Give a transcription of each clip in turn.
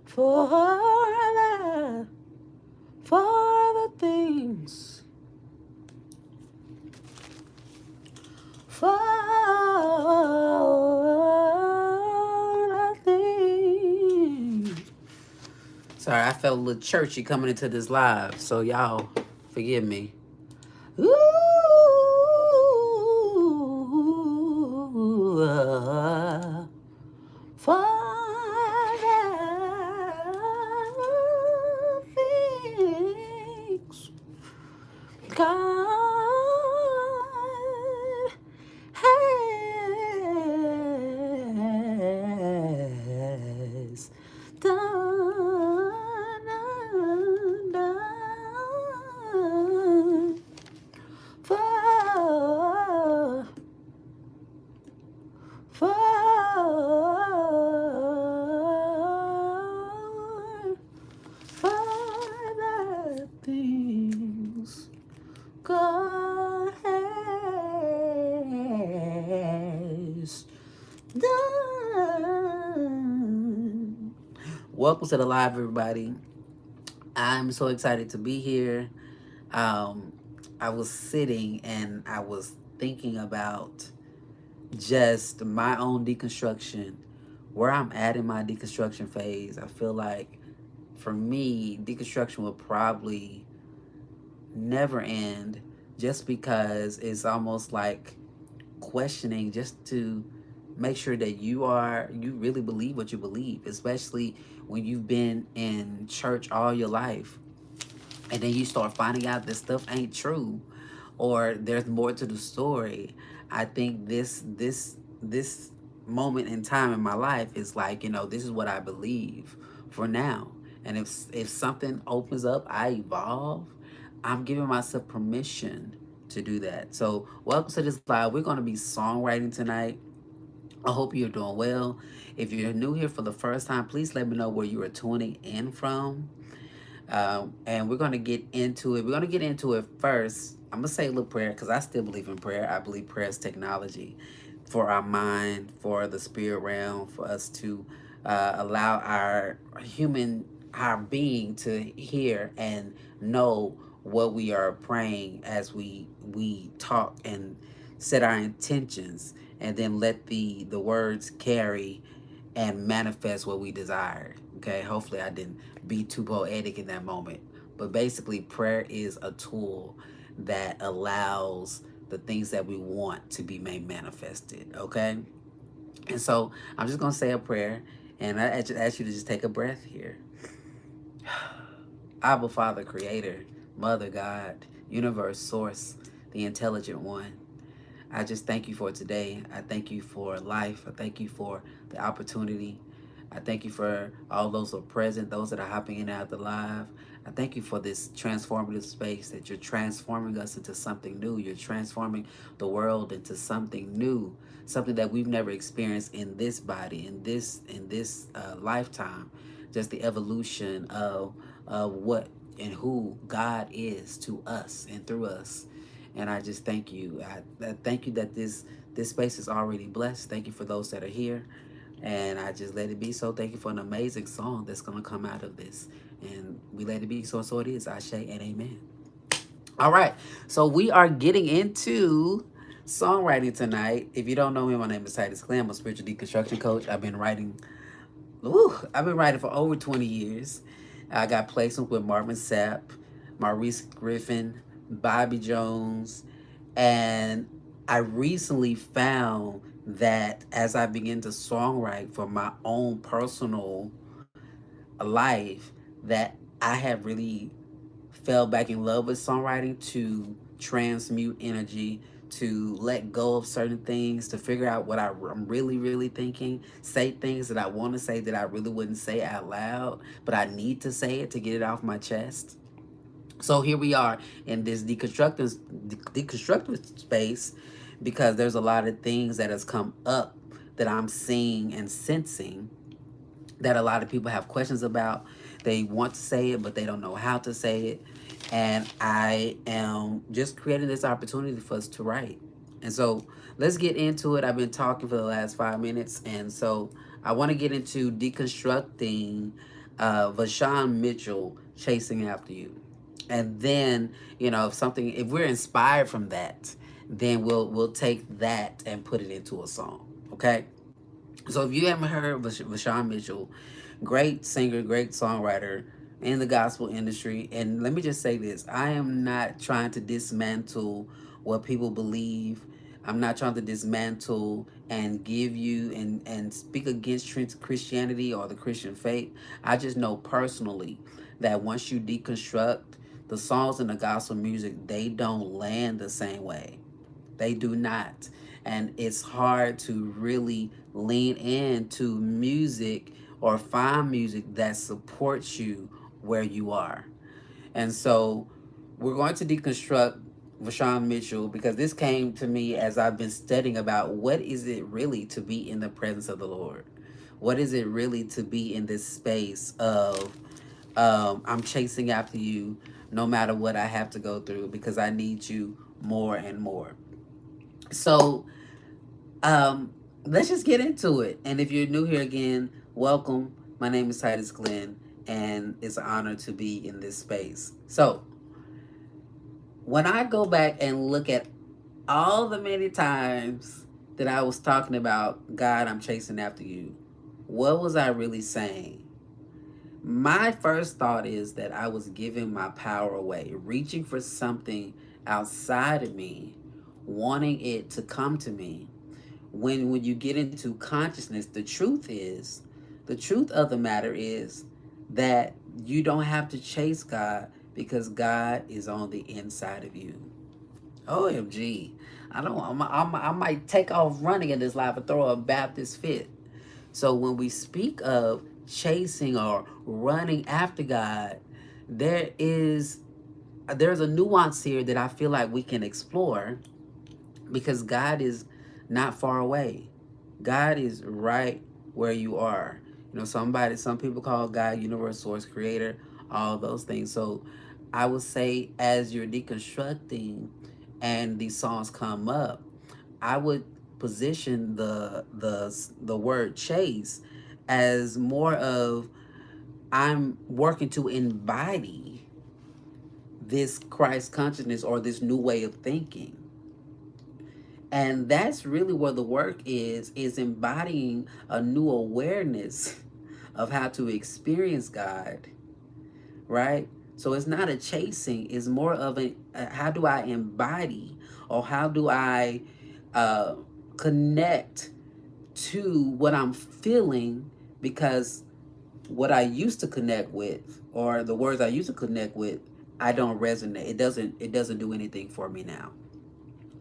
for the things, for the things. Sorry, I felt a little churchy coming into this live, so y'all forgive me. Ooh, Father things God has done for for the things God has done. Welcome to the live, everybody. I'm so excited to be here. Um, I was sitting and I was thinking about just my own deconstruction, where I'm at in my deconstruction phase. I feel like for me, deconstruction will probably never end just because it's almost like questioning just to make sure that you really believe what you believe, especially when you've been in church all your life and then you start finding out this stuff ain't true or there's more to the story. I think this moment in time in my life is like, this is what I believe for now. And if something opens up, I evolve. I'm giving myself permission to do that. So welcome to this live. We're going to be songwriting tonight. I hope you're doing well. If you're new here for the first time, please let me know where you are tuning in from. And we're going to get into it. We're going to get into it first. I'm going to say a little prayer because I still believe in prayer. I believe prayer is technology for our mind, for the spirit realm, for us to allow our being to hear and know what we are praying as we talk and set our intentions, and then let the words carry and manifest what we desire. Okay, hopefully I didn't be too poetic in that moment. But basically, prayer is a tool that allows the things that we want to be made manifested. Okay, and so I'm just gonna say a prayer, and I just ask you to just take a breath here. Abba, Father, Creator, Mother, God, Universe, Source, the Intelligent One. I just thank you for today. I thank you for life. I thank you for the opportunity. I thank you for all those who are present, those that are hopping in and out the live. I thank you for this transformative space that you're transforming us into something new. You're transforming the world into something new, something that we've never experienced in this body, in this lifetime. Just the evolution of what and who God is to us and through us. And I just thank you. I thank you that this space is already blessed. Thank you for those that are here. And I just let it be so. Thank you for an amazing song that's going to come out of this. And we let it be so, so it is. Ashe and amen. All right. So we are getting into songwriting tonight. If you don't know me, my name is Titus Clay. I'm a spiritual deconstruction coach. I've been writing for over 20 years. I got placements with Marvin Sapp, Maurice Griffin, Bobby Jones, and I recently found that as I began to songwrite for my own personal life, that I have really fell back in love with songwriting to transmute energy, to let go of certain things, to figure out what I'm really, really thinking, say things that I want to say that I really wouldn't say out loud, but I need to say it to get it off my chest. So here we are in this deconstructive space, because there's a lot of things that has come up that I'm seeing and sensing that a lot of people have questions about. They want to say it, but they don't know how to say it. And I am just creating this opportunity for us to write. And so let's get into it. I've been talking for the last 5 minutes. And so I want to get into deconstructing VaShawn Mitchell, Chasing After You. And then, if we're inspired from that, then we'll take that and put it into a song. Okay? So if you haven't heard VaShawn Mitchell, great singer, great songwriter in the gospel industry. And let me just say this: I am not trying to dismantle what people believe. I'm not trying to dismantle and give you and speak against Christianity or the Christian faith. I just know personally that once you deconstruct the songs in the gospel music, they don't land the same way. They do not. And it's hard to really lean into music or find music that supports you where you are. And so we're going to deconstruct VaShawn Mitchell because this came to me as I've been studying about what is it really to be in the presence of the Lord? What is it really to be in this space of I'm chasing after you no matter what I have to go through because I need you more and more. So um, let's just get into it. And if you're new here again, welcome. My name is Titus Glenn, and it's an honor to be in this space. So when I go back and look at all the many times that I was talking about, God, I'm chasing after you, what was I really saying? My first thought is that I was giving my power away, reaching for something outside of me, wanting it to come to me. When you get into consciousness, the truth of the matter is that you don't have to chase God because God is on the inside of you. OMG. I don't. I might take off running in this life and throw a Baptist fit. So when we speak of chasing or running after God, there is there's a nuance here that I feel like we can explore because God is not far away. God is right where you are. Some people call God universe source creator, all those things. So I would say as you're deconstructing and these songs come up, I would position the word chase as more of I'm working to embody this Christ consciousness or this new way of thinking. And that's really where the work is embodying a new awareness of how to experience God, right? So it's not a chasing, it's more of a how do I embody or how do I uh, connect to what I'm feeling because what I used to connect with or the words I used to connect with, I don't resonate. It doesn't do anything for me now.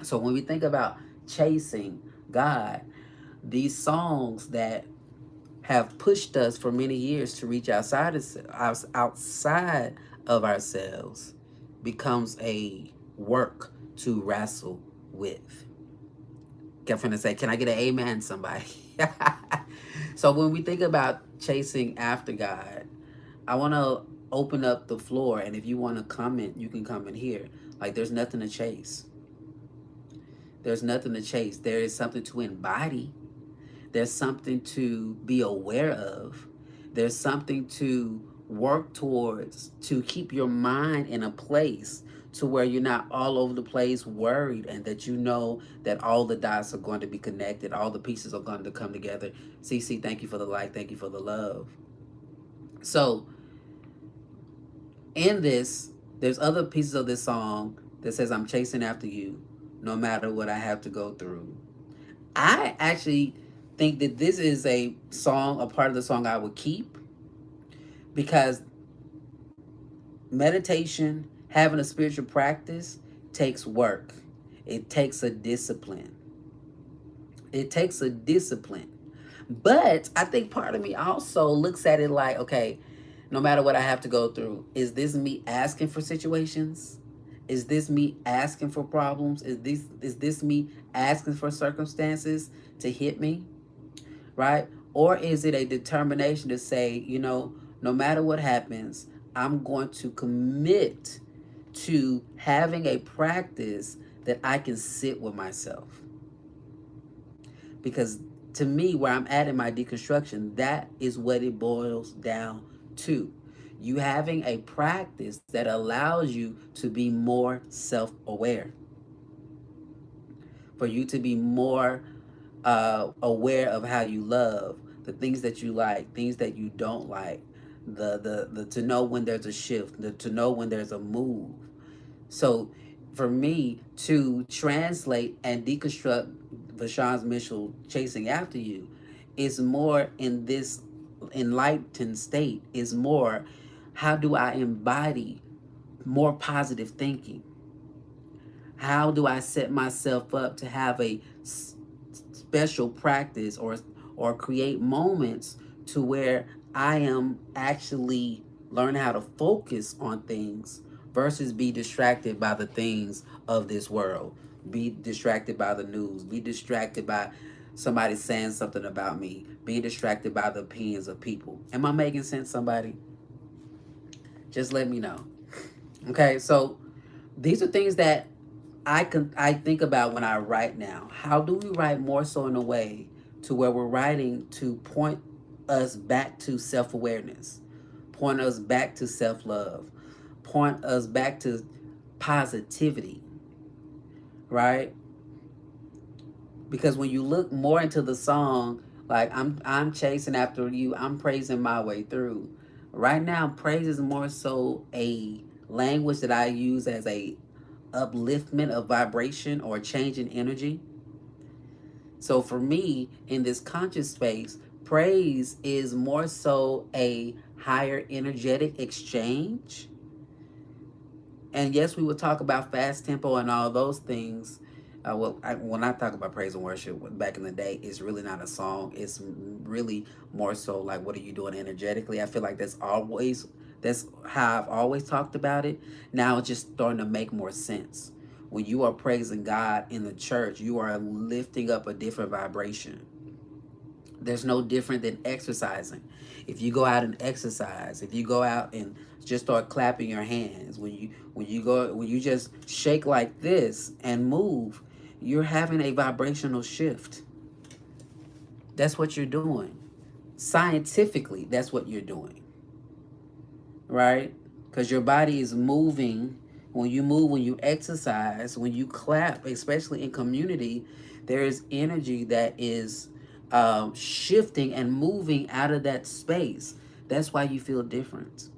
So when we think about chasing God, these songs that have pushed us for many years to reach outside of ourselves becomes a work to wrestle with. I'm finna say, can I get an amen, somebody? So when we think about chasing after God, I want to open up the floor, and if you want to comment, you can come in here. Like, there's nothing to chase. There's nothing to chase. There is something to embody. There's something to be aware of. There's something to work towards to keep your mind in a place to where you're not all over the place worried and that you know that all the dots are going to be connected. All the pieces are going to come together. CC, thank you for the like. Thank you for the love. So in this, there's other pieces of this song that says, I'm chasing after you no matter what I have to go through. I actually think that this is a part of the song I would keep because meditation, having a spiritual practice, takes work. It takes a discipline. It takes a discipline. But I think part of me also looks at it like, okay, no matter what I have to go through, is this me asking for situations? Is this me asking for problems? Is this me asking for circumstances to hit me? Right? Or is it a determination to say, no matter what happens, I'm going to commit to having a practice that I can sit with myself? Because to me, where I'm at in my deconstruction, that is what it boils down Two, you having a practice that allows you to be more self-aware, for you to be more aware of how you love, the things that you like, things that you don't like, the to know when there's a shift, to know when there's a move. So for me to translate and deconstruct VaShawn Mitchell chasing after you is more in this enlightened state, is more how do I embody more positive thinking? How do I set myself up to have a special practice or create moments to where I am actually learn how to focus on things versus be distracted by the things of this world, be distracted by the news, be distracted by somebody saying something about me, be distracted by the opinions of people. Am I making sense, somebody? Just let me know. Okay, so these are things that I think about when I write now. How do we write more so in a way to where we're writing to point us back to self-awareness, point us back to self-love, point us back to positivity, right? Because when you look more into the song, like I'm chasing after you, I'm praising my way through. Right now, praise is more so a language that I use as a upliftment of vibration or change in energy. So for me, in this conscious space, praise is more so a higher energetic exchange. And yes, we would talk about fast tempo and all those things. When I talk about praise and worship back in the day, it's really not a song. It's really more so like, what are you doing energetically? I feel like that's how I've always talked about it. Now it's just starting to make more sense. When you are praising God in the church, you are lifting up a different vibration. There's no different than exercising. If you go out and exercise, if you go out and just start clapping your hands, when you just shake like this and move, you're having a vibrational shift. That's what you're doing. Scientifically, that's what you're doing, right? Because your body is moving. When you move, when you exercise, when you clap, especially in community, there is energy that is shifting and moving out of that space. That's why you feel different.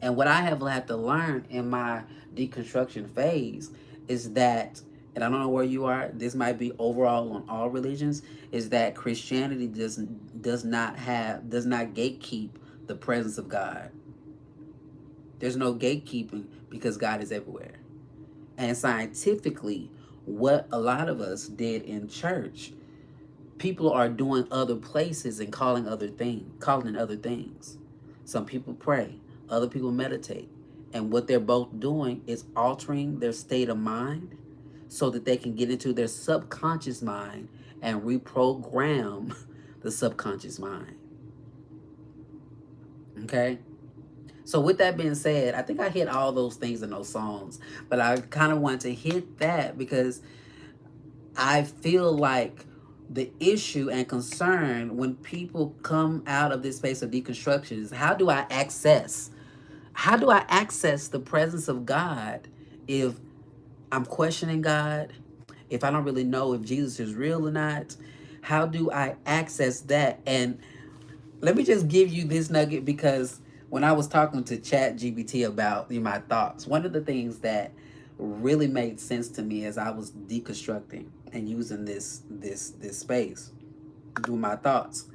And what I have had to learn in my deconstruction phase is that, and I don't know where you are, this might be overall on all religions, is that Christianity does not gatekeep the presence of God. There's no gatekeeping because God is everywhere. And scientifically, what a lot of us did in church, people are doing other places and calling in other things. Some people pray, other people meditate. And what they're both doing is altering their state of mind so that they can get into their subconscious mind and reprogram the subconscious mind. Okay? So with that being said, I think I hit all those things in those songs, but I kind of want to hit that because I feel like the issue and concern when people come out of this space of deconstruction is how do I access the presence of God if I'm questioning God, if I don't really know if Jesus is real or not? How do I access that? And let me just give you this nugget because when I was talking to Chat GBT about my thoughts, one of the things that really made sense to me as I was deconstructing and using this space, doing my thoughts,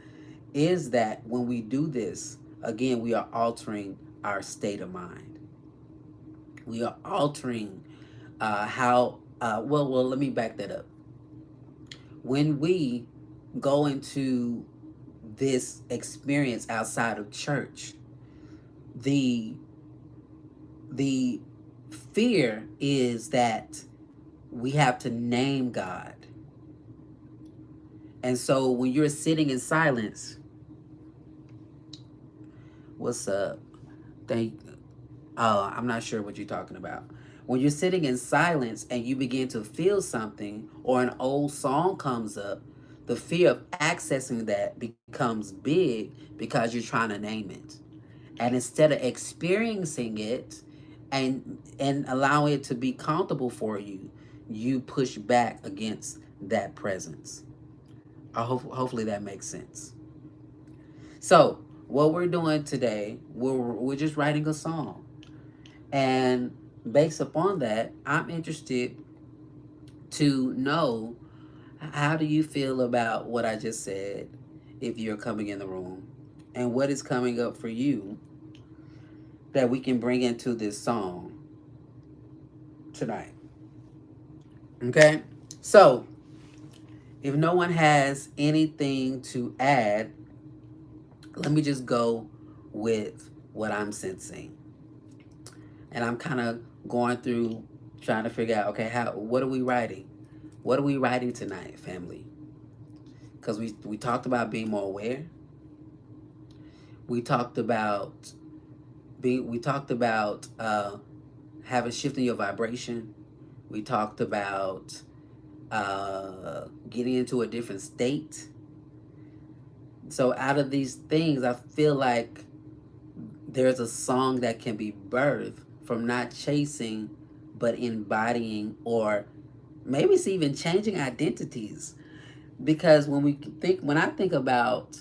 is that when we do this, again, we are altering our state of mind. We are altering how. Let me back that up. When we go into this experience outside of church, the the fear is that we have to name God. And so when you're sitting in silence, what's up? Thank I'm not sure what you're talking about. When you're sitting in silence and you begin to feel something or an old song comes up, the fear of accessing that becomes big because you're trying to name it. And instead of experiencing it and allowing it to be comfortable for you, you push back against that presence. Hopefully that makes sense. So what we're doing today, we're just writing a song, and based upon that, I'm interested to know, how do you feel about what I just said if you're coming in the room, and what is coming up for you that we can bring into this song tonight. Okay? So, if no one has anything to add, let me just go with what I'm sensing. And I'm kind of going through trying to figure out, okay, how what are we writing? What are we writing tonight, family? Because we talked about being more aware. We talked about we talked about having shifting your vibration. We talked about getting into a different state. So out of these things, I feel like there's a song that can be birthed from not chasing, but embodying, or maybe it's even changing identities. Because when I think about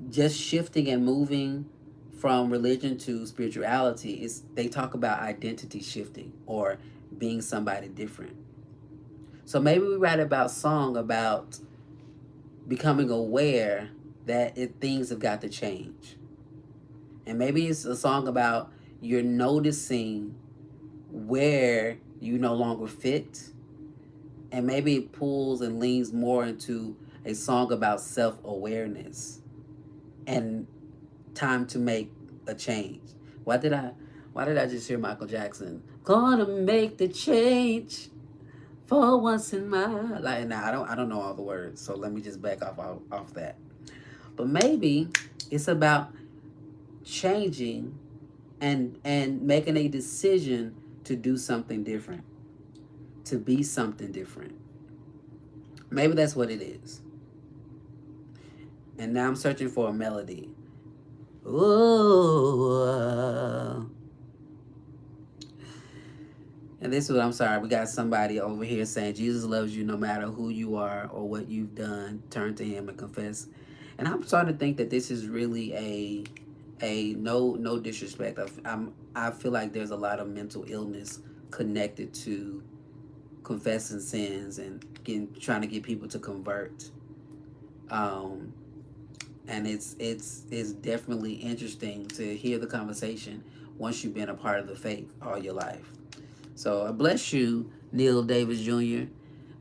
just shifting and moving from religion to spirituality, is they talk about identity shifting or being somebody different. So maybe we write about song about becoming aware that things have got to change. And maybe it's a song about you're noticing where you no longer fit. And maybe it pulls and leans more into a song about self-awareness and time to make a change. Why did I why did I just hear Michael Jackson? Gonna make the change for once in my life. Now I don't know all the words, so let me just back off that. But maybe it's about changing and making a decision to do something different, to be something different. Maybe that's what it is. And now I'm searching for a melody. Ooh. And this is what I'm sorry. We got somebody over here saying Jesus loves you no matter who you are or what you've done. Turn to him and confess. And I'm starting to think that this is really a no disrespect. I feel like there's a lot of mental illness connected to confessing sins and trying to get people to convert. Um, and it's definitely interesting to hear the conversation once you've been a part of the faith all your life. So I bless you, Neil Davis Jr.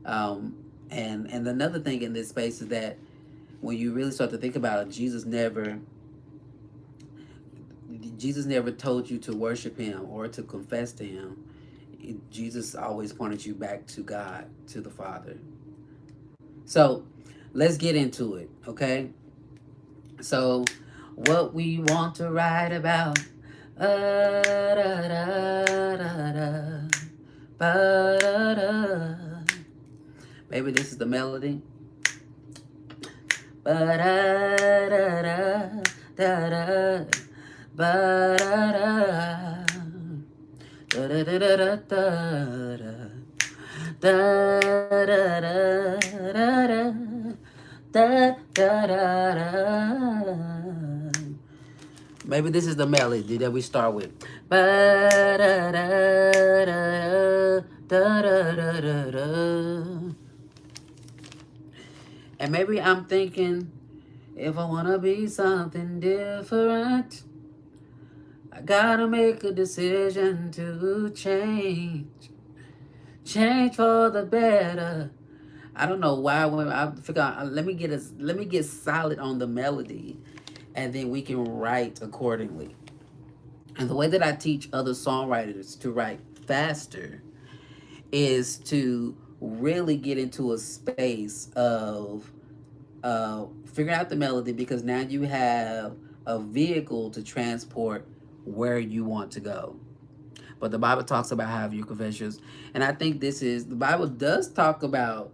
Um, and another thing in this space is that when you really start to think about it, Jesus never told you to worship him or to confess to him. Jesus always pointed you back to God, to the Father. So let's get into it, okay? So, what we want to write about. Da, da, da, da, da, ba, da, da. Maybe this is the melody. Ba, da, da, da, da, da, ba, da, da. Da, da, da, da, da, da. Da, da, da, da, da. Da, da, da, da. Maybe this is the melody that we start with. Ba, da, da, da, da, da, da, da, da. And maybe I'm thinking, if I want to be something different, I gotta make a decision to change. Change for the better. I don't know why when I figure let me get solid on the melody, and then we can write accordingly. And the way that I teach other songwriters to write faster is to really get into a space of figuring out the melody, because now you have a vehicle to transport where you want to go. But the Bible talks about how you confess yours. And I think the Bible does talk about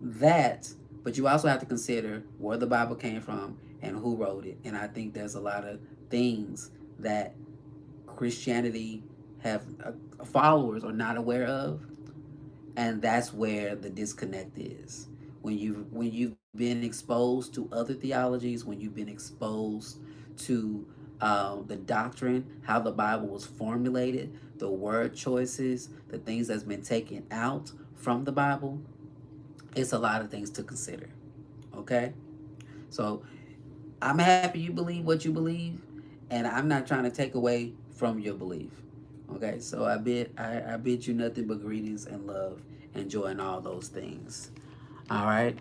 that, But you also have to consider where the Bible came from and who wrote it. And I think there's a lot of things that Christianity have followers are not aware of, and that's where the disconnect is. When you've been exposed to other theologies, when you've been exposed to the doctrine, how the Bible was formulated, the word choices, the things that's been taken out from the Bible, it's a lot of things to consider. Okay, so I'm happy you believe what you believe, and I'm not trying to take away from your belief. Okay, so I bid you nothing but greetings and love and joy and all those things. All right.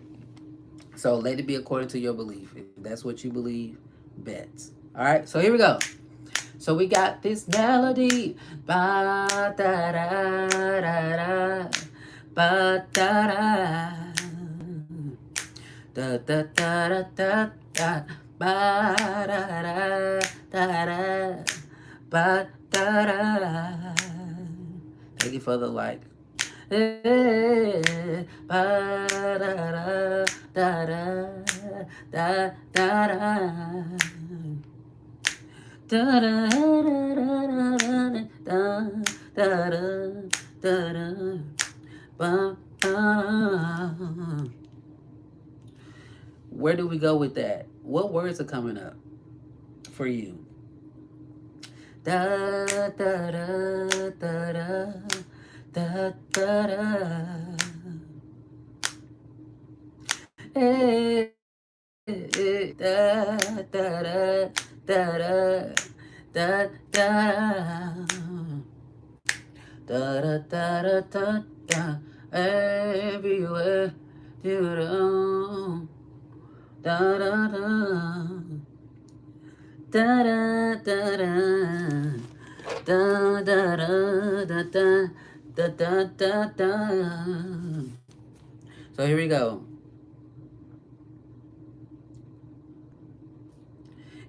So let it be according to your belief. If that's what you believe, bet. All right. So here we go. So we got this melody. Ba da da da da. Ba da da. Da da da da da da. Ba da da da da. Ba da da. Thank you for the like. Ba da da da da da da da. Da da da da da da da da da da. Where do we go with that? What words are coming up for you? Da da da da da da da da. Hey, da da da da da da da da da da da da. Everywhere, do da da da da da da da. Da da da da da da da da. So here we go.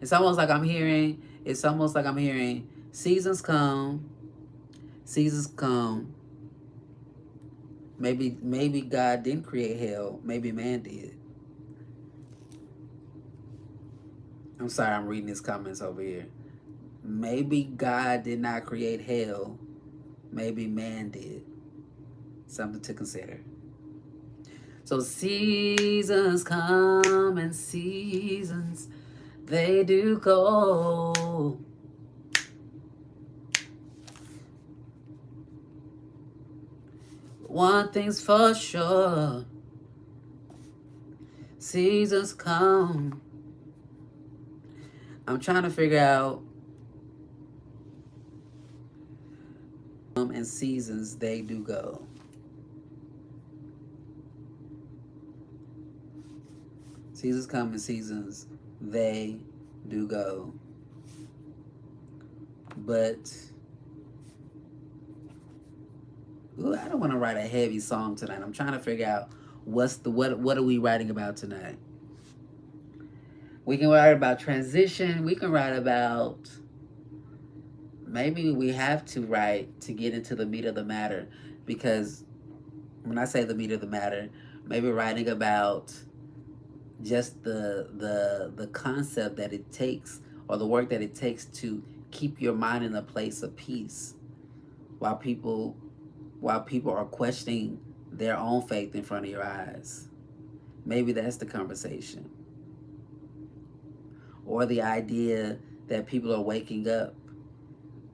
It's almost like I'm hearing seasons come. Maybe God didn't create hell. Maybe man did. I'm sorry, I'm reading these comments over here. Maybe God did not create hell. Maybe man did. Something to consider. So seasons come and seasons they do go. One thing's for sure. Seasons come. I'm trying to figure out and seasons they do go. Seasons come and seasons they do go. But ooh, I don't want to write a heavy song tonight. I'm trying to figure out what are we writing about tonight. We can write about transition. We can write about maybe we have to write to get into the meat of the matter, because when I say the meat of the matter, maybe writing about just the concept that it takes, or the work that it takes to keep your mind in a place of peace while people are questioning their own faith in front of your eyes. Maybe that's the conversation. Or the idea that people are waking up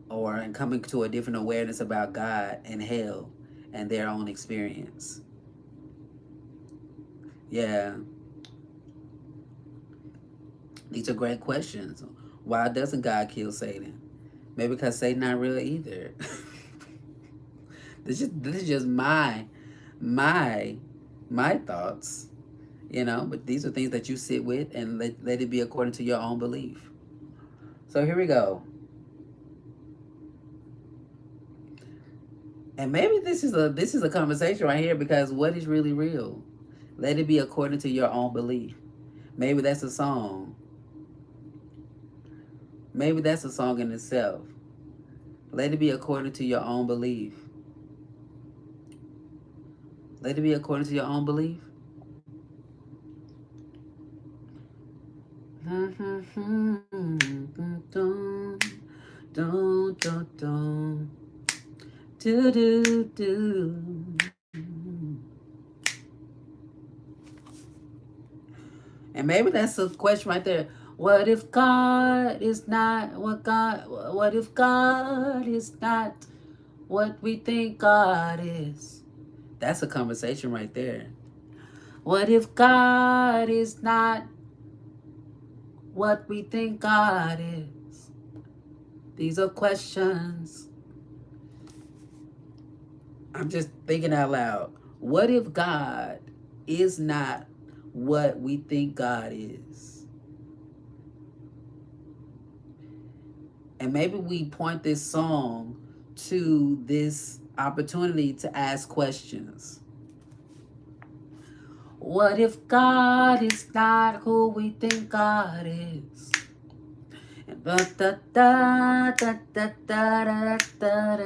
or and coming to a different awareness about God and hell and their own experience. Yeah, these are great questions. Why doesn't God kill Satan? Maybe because Satan not real either. This is just my my thoughts, but these are things that you sit with and let it be according to your own belief. So here we go. And maybe this is a conversation right here, because what is really real? Let it be according to your own belief. Maybe that's a song. Maybe that's a song in itself. Let it be according to your own belief. Let it be according to your own belief. Dun, dun, dun. Do, do, do. And maybe that's a question right there. What if God is not what God? What if God is not what we think God is? That's a conversation right there. What if God is not what we think God is? These are questions. I'm just thinking out loud. What if God is not what we think God is? And maybe we point this song to this opportunity to ask questions. What if God is not who we think God is? Da da da da da da da da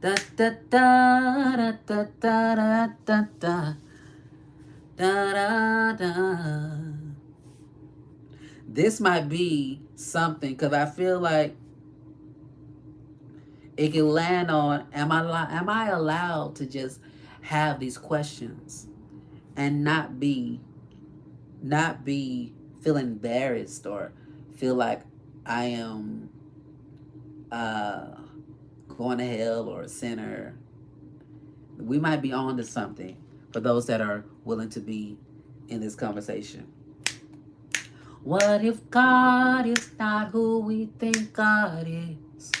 da da da da da da da da da da. This might be something because I feel like it can land on am I allowed to just have these questions and not be feel embarrassed or feel like I am uh going to hell or a sinner. We might be on to something for those that are willing to be in this conversation. What if God is not who we think God is?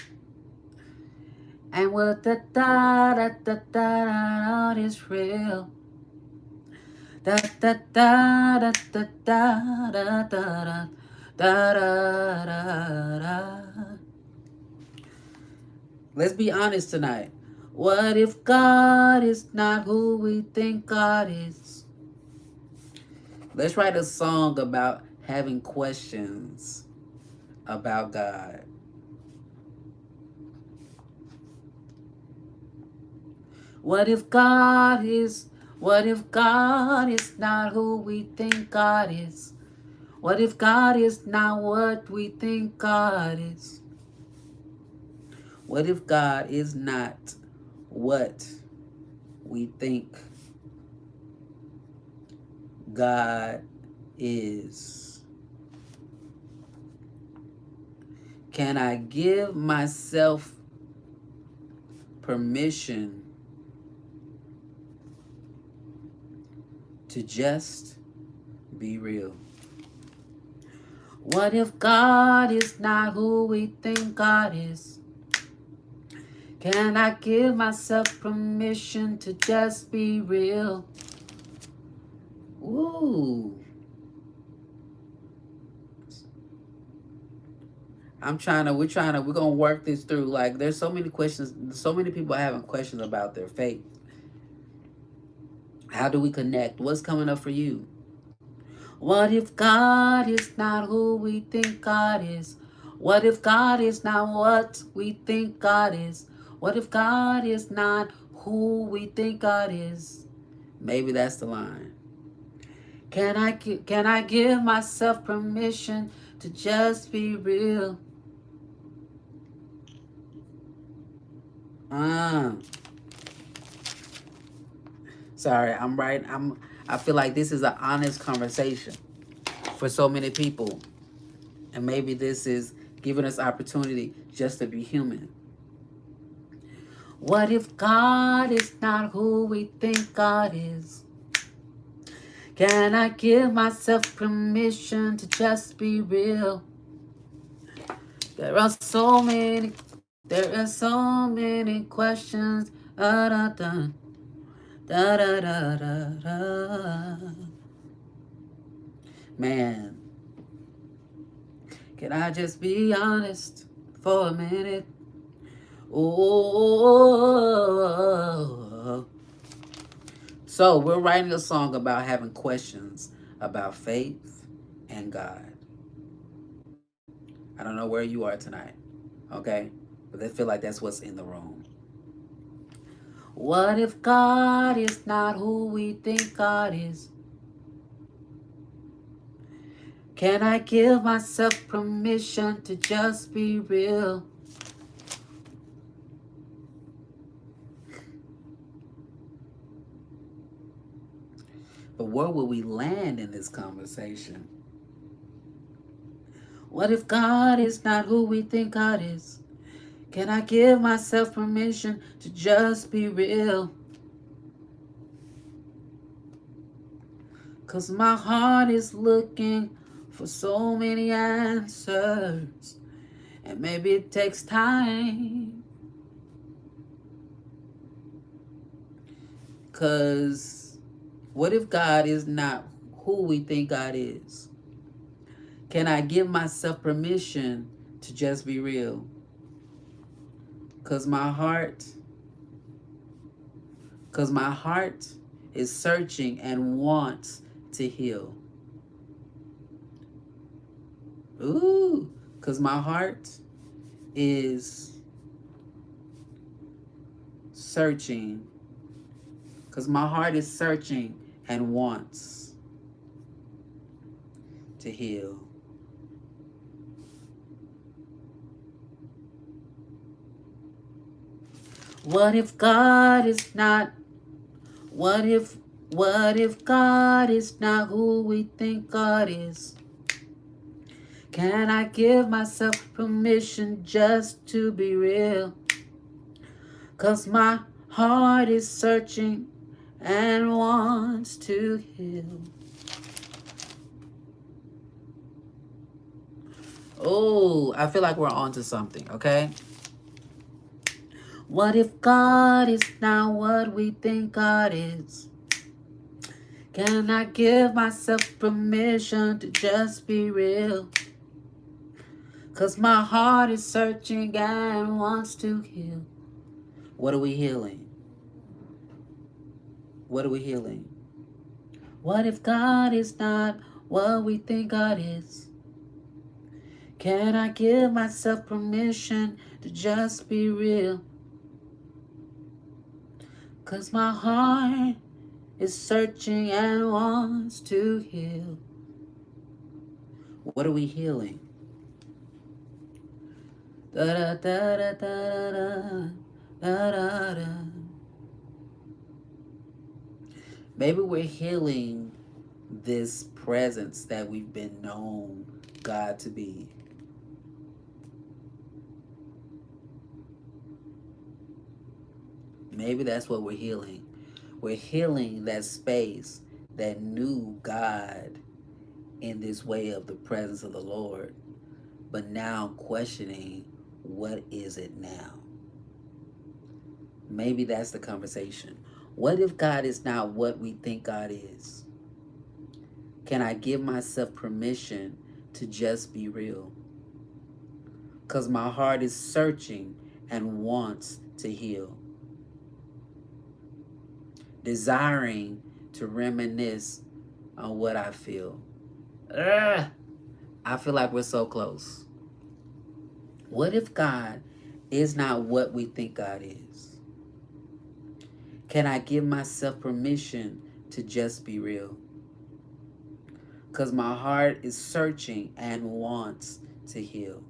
And what the da da da da da is real. Da da da da da da da da da da da. Let's be honest tonight. What if God is not who we think God is? Let's write a song about having questions about God. What if God is? What if God is not who we think God is? What if God is not what we think God is? What if God is not what we think God is? Can I give myself permission to just be real? What if God is not who we think God is? Can I give myself permission to just be real? Ooh. We're gonna work this through. Like, there's so many questions, so many people having questions about their faith. How do we connect? What's coming up for you? What if God is not who we think God is? What if God is not what we think God is? What if God is not who we think God is? Maybe that's the line. Can I give myself permission to just be real? Uh, sorry, I'm right. I feel like this is an honest conversation for so many people. And maybe this is giving us opportunity just to be human. What if God is not who we think God is? Can I give myself permission to just be real? There are so many questions. Da da da da da da da da. Man, can I just be honest for a minute? Oh, so we're writing a song about having questions about faith and God. I don't know where you are tonight, okay? But I feel like that's what's in the room. What if God is not who we think God is? Can I give myself permission to just be real? But where will we land in this conversation? What if God is not who we think God is? Can I give myself permission to just be real? 'Cause my heart is looking for so many answers. And maybe it takes time. 'Cause what if God is not who we think God is? Can I give myself permission to just be real? 'Cause my heart is searching and wants to heal. Ooh, 'cause my heart is searching. 'Cause my heart is searching and wants to heal. What if God is not? What if God is not who we think God is? Can I give myself permission just to be real? 'Cause my heart is searching and wants to heal. Oh, I feel like we're on to something, okay? What if God is not what we think God is? Can I give myself permission to just be real? 'Cause my heart is searching and wants to heal. What are we healing? What are we healing? What if God is not what we think God is? Can I give myself permission to just be real? 'Cause my heart is searching and wants to heal. What are we healing? Da da da da da da da da da. Maybe we're healing this presence that we've been known God to be. Maybe that's what we're healing. We're healing that space that knew God in this way of the presence of the Lord, but now questioning, what is it now? Maybe that's the conversation. What if God is not what we think God is? Can I give myself permission to just be real? 'Cause my heart is searching and wants to heal. Desiring to reminisce on what I feel. Ugh, I feel like we're so close. What if God is not what we think God is? Can I give myself permission to just be real? 'Cause my heart is searching and wants to heal.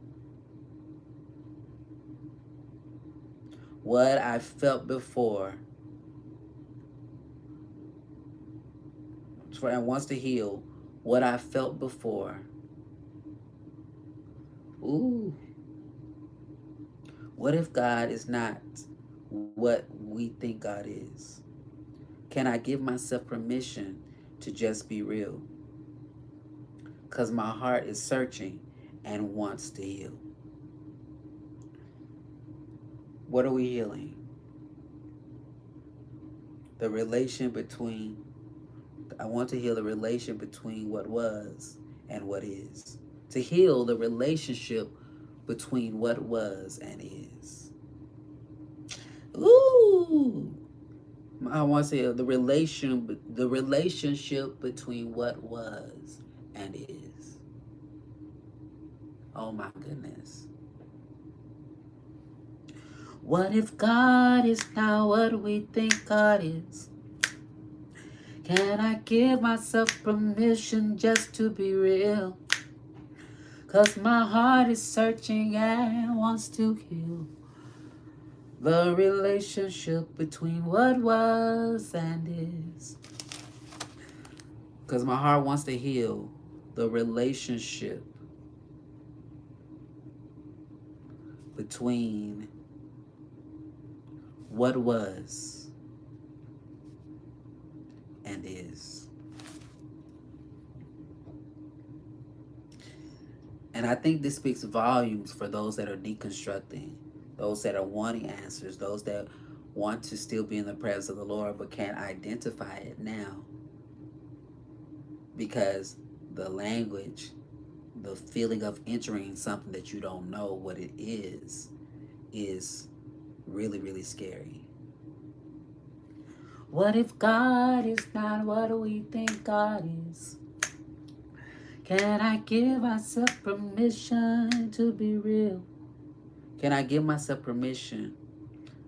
What I felt before and wants to heal what I felt before. Ooh. What if God is not what we think God is? Can I give myself permission to just be real? 'Cause my heart is searching and wants to heal. What are we healing? The relation between, I want to heal the relation between what was and what is. To heal the relationship between what was and is. Ooh. I want to heal the relationship between what was and is. Oh my goodness. What if God is not what we think God is? Can I give myself permission just to be real? 'Cause my heart is searching and wants to heal the relationship between what was and is. 'Cause my heart wants to heal the relationship between what was and is. And I think this speaks volumes for those that are deconstructing, those that are wanting answers, those that want to still be in the presence of the Lord but can't identify it now because the language, the feeling of entering something that you don't know what it is really, really scary. What if God is not what we think God is? Can I give myself permission to be real? Can I give myself permission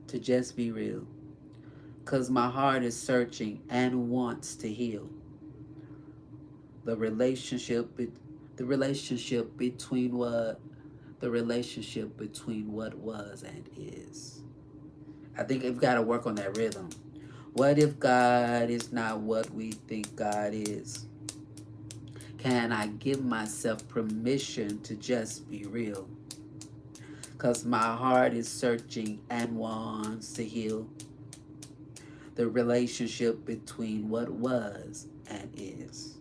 to just be real? Because my heart is searching and wants to heal the relationship, the relationship between what, the relationship between what was and is. I think we've got to work on that rhythm. What if God is not what we think God is? Can I give myself permission to just be real? Because my heart is searching and wants to heal the relationship between what was and is.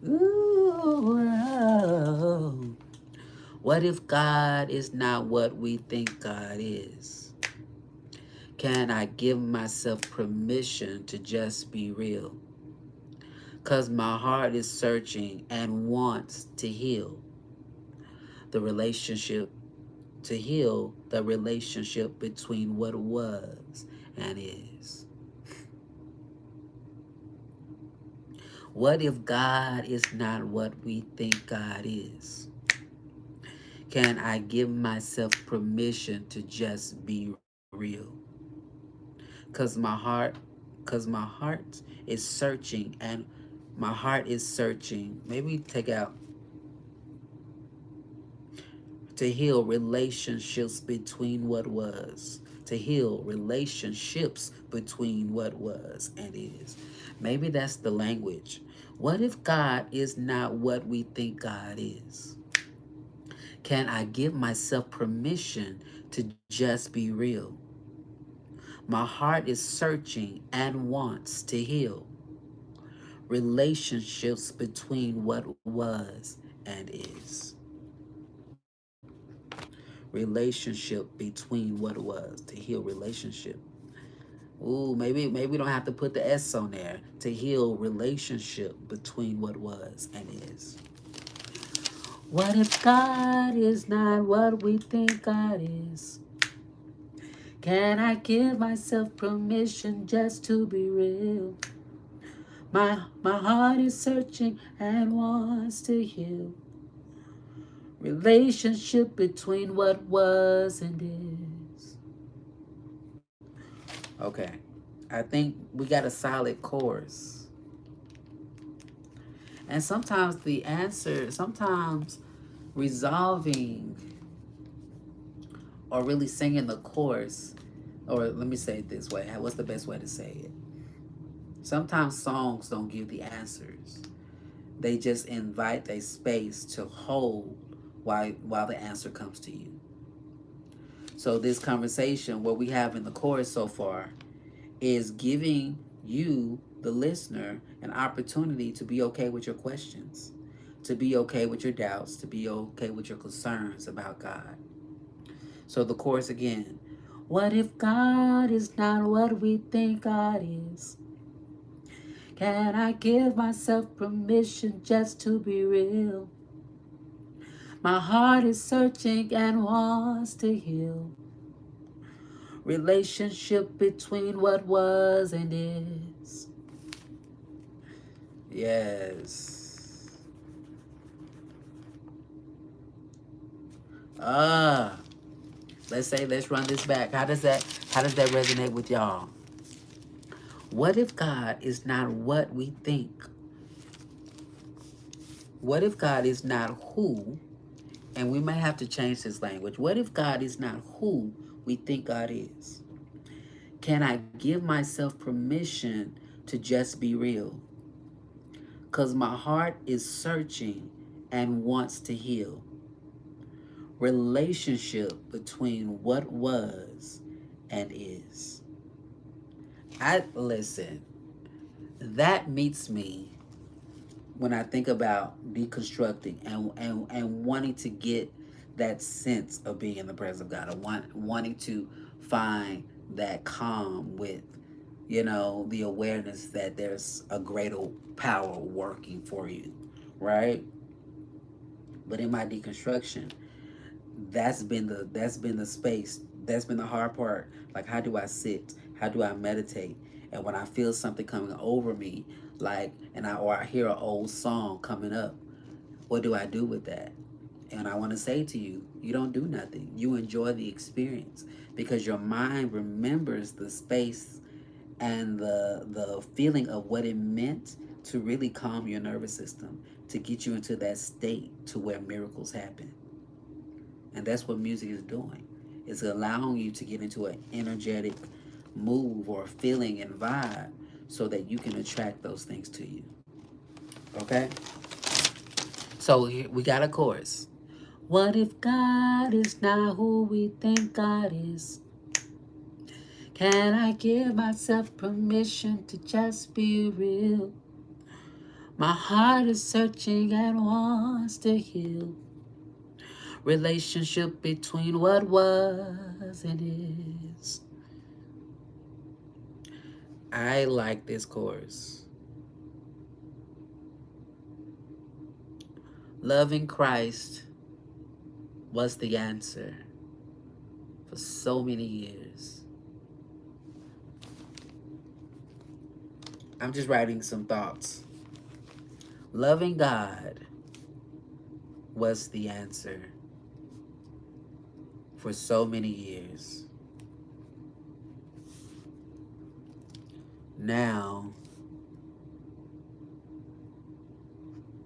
Ooh, oh. What if God is not what we think God is? Can I give myself permission to just be real? Because my heart is searching and wants to heal the relationship, to heal the relationship between what was and is. What if God is not what we think God is? Can I give myself permission to just be real? Cause my heart is searching and my heart is searching. Maybe take out to heal relationships between what was. To heal relationships between what was and is. Maybe that's the language. What if God is not what we think God is? Can I give myself permission to just be real? My heart is searching and wants to heal relationships between what was and is. Relationship between what was, to heal relationship. Ooh, maybe we don't have to put the S on there. To heal relationship between what was and is. What if God is not what we think God is? Can I give myself permission just to be real? My heart is searching and wants to heal relationship between what was and is. Okay, I think we got a solid chorus. And sometimes the answer, sometimes resolving or really singing the chorus, or let me say it this way, what's the best way to say it? Sometimes songs don't give the answers. They just invite a space to hold while the answer comes to you. So this conversation, what we have in the chorus so far, is giving you, the listener, an opportunity to be okay with your questions, to be okay with your doubts, to be okay with your concerns about God. So the chorus again. What if God is not what we think God is? Can I give myself permission just to be real? My heart is searching and wants to heal relationship between what was and is. Yes. Ah, Let's run this back. How does that resonate with y'all? What if God is not what we think? What if God is not who, and we may have to change this language. What if God is not who we think God is? Can I give myself permission to just be real? Because my heart is searching and wants to heal. Relationship between what was and is. I listen, that meets me when I think about deconstructing and wanting to get that sense of being in the presence of God, or wanting to find that calm with, the awareness that there's a greater power working for you, right? But in my deconstruction, that's been the space. That's been the hard part. Like, how do I sit? How do I meditate? And when I feel something coming over me, like, or I hear an old song coming up, what do I do with that? And I want to say to you, you don't do nothing. You enjoy the experience, because your mind remembers the space and the feeling of what it meant to really calm your nervous system, to get you into that state to where miracles happen. And that's what music is doing. It's allowing you to get into an energetic move or feeling and vibe so that you can attract those things to you. Okay? So here we got a chorus. What if God is not who we think God is? Can I give myself permission to just be real? My heart is searching and wants to heal. Relationship between what was and is. I like this chorus. Loving Christ was the answer for so many years. I'm just writing some thoughts. Loving God was the answer for so many years. Now,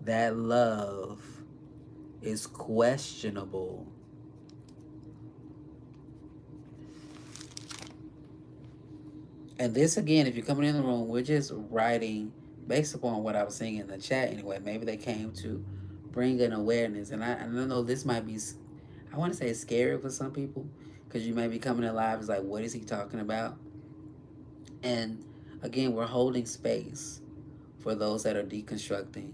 that love is questionable. And this, again, if you're coming in the room, we're just writing based upon what I was saying in the chat anyway. Maybe they came to bring an awareness. And I don't know, this might be, I want to say it's scary for some people, because you may be coming in live, it's like, what is he talking about? And again, we're holding space for those that are deconstructing,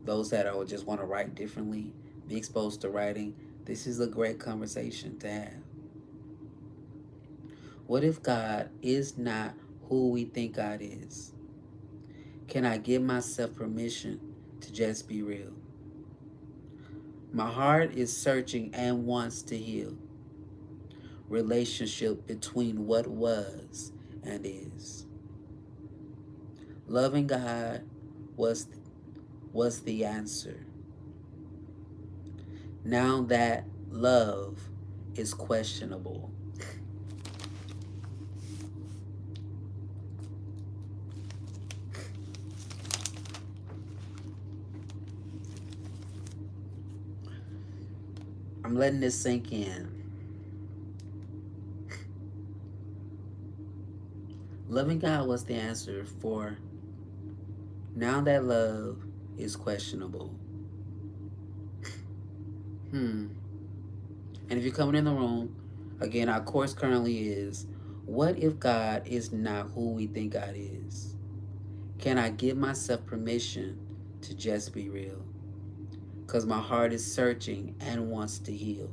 those that are just want to write differently, be exposed to writing. This is a great conversation to have. What if God is not who we think God is? Can I give myself permission to just be real? My heart is searching and wants to heal. Relationship between what was and is. Loving God was the answer. Now that love is questionable. I'm letting this sink in. Loving God was the answer for now that love is questionable. And if you're coming in the room, again, our course currently is, what if God is not who we think God is? Can I give myself permission to just be real? Because my heart is searching and wants to heal.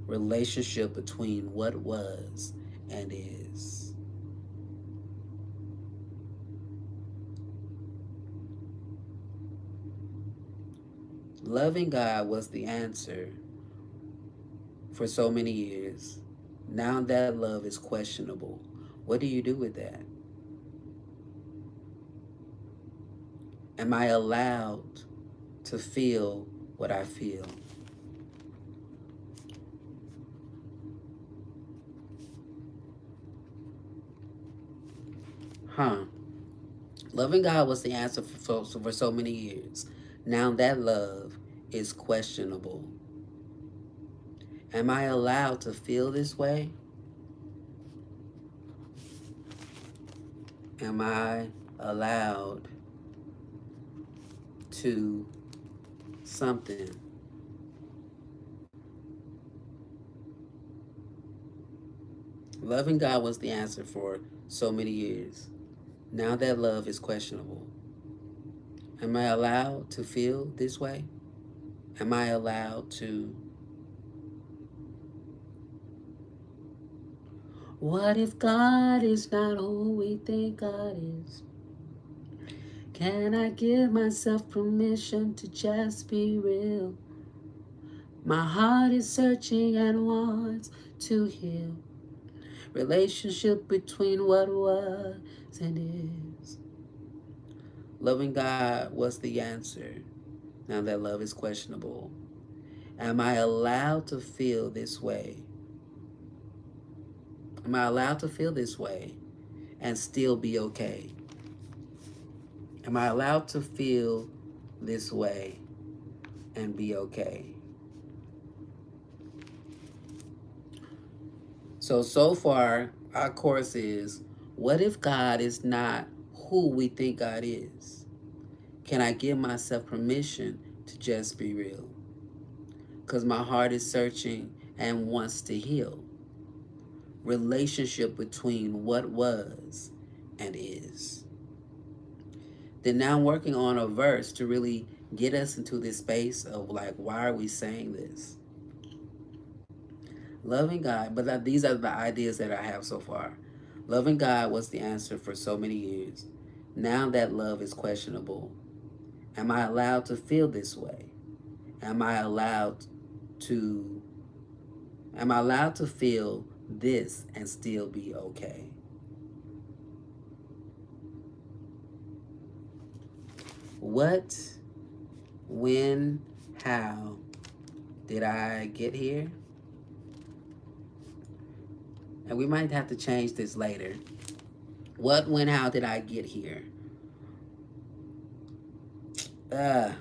Relationship between what was and is. Loving God was the answer for so many years. Now that love is questionable. What do you do with that? Am I allowed to feel what I feel? Huh. Loving God was the answer for so many years. Now that love is questionable. Am I allowed to feel this way? Am I allowed to something? Loving God was the answer for so many years. Now that love is questionable. Am I allowed to feel this way? Am I allowed to? What if God is not who we think God is? Can I give myself permission to just be real? My heart is searching and wants to heal. Relationship between what was and is. Loving God was the answer. Now that love is questionable. Am I allowed to feel this way? Am I allowed to feel this way and still be okay? Am I allowed to feel this way and be okay? So far, our course is, what if God is not who we think God is? Can I give myself permission to just be real? Because my heart is searching and wants to heal. Relationship between what was and is. Then now I'm working on a verse to really get us into this space of like, why are we saying this? Loving God, but these are the ideas that I have so far. Loving God was the answer for so many years. Now that love is questionable. Am I allowed to feel this way? Am I allowed to am I allowed to feel this and still be okay? What, when, how did I get here? And we might have to change this later. What, when, how did I get here? Uh,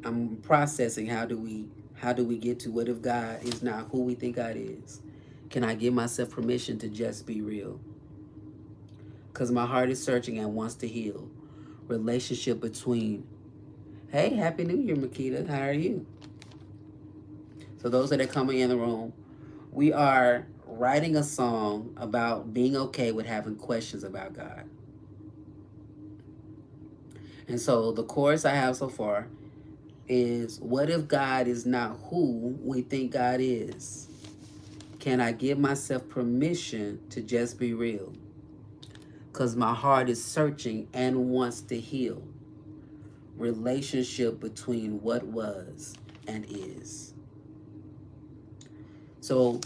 I'm processing how do we get to what if God is not who we think God is? Can I give myself permission to just be real? Because my heart is searching and wants to heal. Relationship between, hey, Happy New Year, Makita. How are you? So those that are coming in the room, we are writing a song about being okay with having questions about God. And so the chorus I have so far is, what if God is not who we think God is? Can I give myself permission to just be real? Because my heart is searching and wants to heal. Relationship between what was and is. So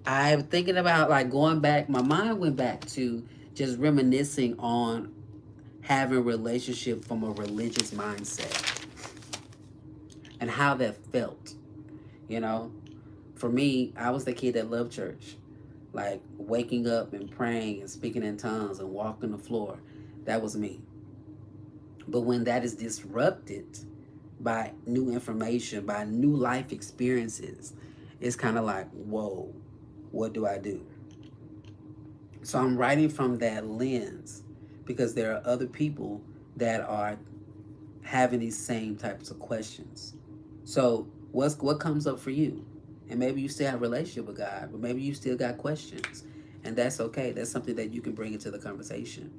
I'm thinking about like going back, my mind went back to just reminiscing on having a relationship from a religious mindset and how that felt. You know, for me, I was the kid that loved church, like waking up and praying and speaking in tongues and walking the floor. That was me. But when that is disrupted by new information, by new life experiences, it's kind of like, whoa, what do I do? So I'm writing from that lens because there are other people that are having these same types of questions. So what comes up for you? And maybe you still have a relationship with God, but maybe you still got questions. And that's okay. That's something that you can bring into the conversation.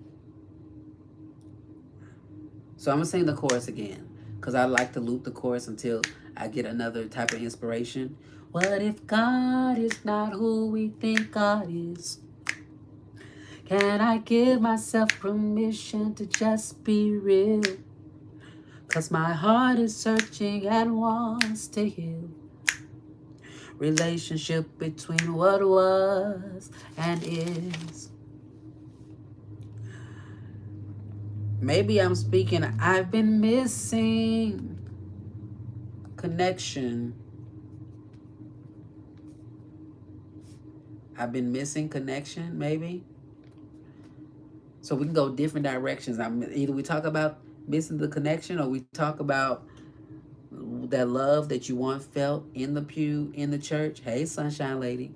So I'm gonna sing the chorus again because I like to loop the chorus until I get another type of inspiration. What if God is not who we think God is? Can I give myself permission to just be real? Cause my heart is searching and wants to heal. Relationship between what was and is. Maybe I'm speaking, I've been missing connection. I've been missing connection, maybe. So we can go different directions. Either we talk about missing the connection, or we talk about that love that you once felt in the pew in the church. Hey, sunshine lady.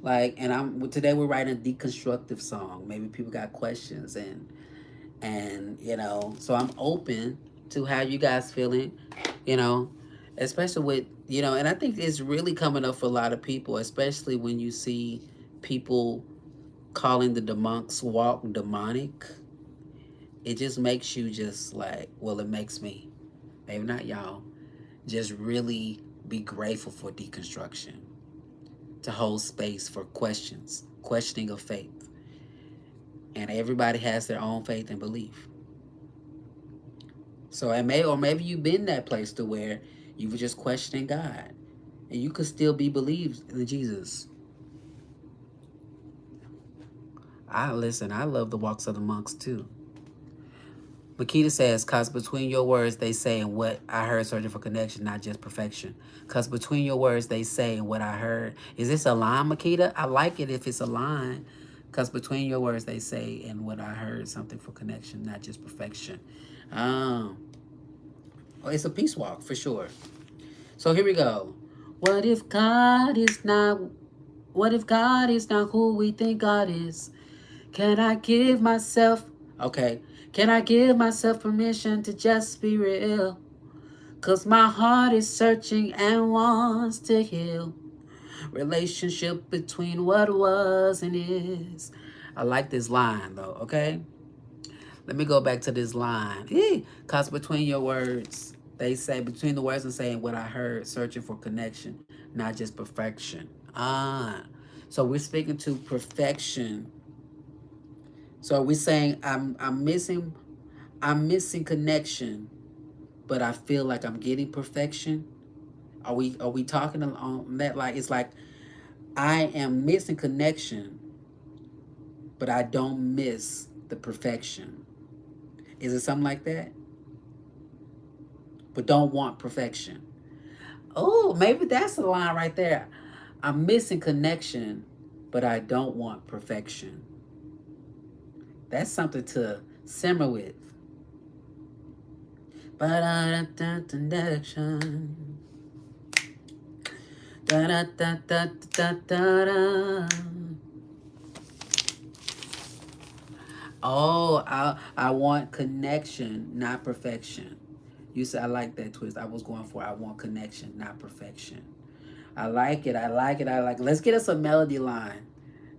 Like, and I'm today we're writing a deconstructive song. Maybe people got questions, and so I'm open to how you guys feeling, you know, especially with and I think it's really coming up for a lot of people, especially when you see people calling the monks walk demonic. It just makes you just like, well, it makes me, maybe not y'all, just really be grateful for deconstruction, to hold space for questions, questioning of faith. And everybody has their own faith and belief. So or maybe you've been that place to where you were just questioning God, and you could still be believed in Jesus. I listen. I love the walks of the monks too. Makita says, "Cause between your words they say and what I heard, searching for connection, not just perfection. Cause between your words they say and what I heard." Is this a line, Makita? I like it if it's a line. Cause between your words they say and what I heard, something for connection, not just perfection. Um, well, it's a peace walk for sure. So here we go. What if God is not? What if God is not who we think God is? Can I give myself? Okay. Can I give myself permission to just be real? 'Cause my heart is searching and wants to heal. Relationship between what was and is. I like this line though, okay? Let me go back to this line. Cause between your words, they say, between the words and saying what I heard, searching for connection, not just perfection. So we're speaking to perfection. So we're saying I'm missing connection, but I feel like I'm getting perfection. Are we talking on that? Like, it's like I am missing connection, but I don't miss the perfection. Is it something like that? But don't want perfection. Oh, maybe that's the line right there. I'm missing connection, but I don't want perfection. That's something to simmer with. But I connection. Da da da da da da da. Oh, I want connection, not perfection. You said I like that twist. I was going for I want connection, not perfection. I like it. I like it. I like it. Let's get us a melody line.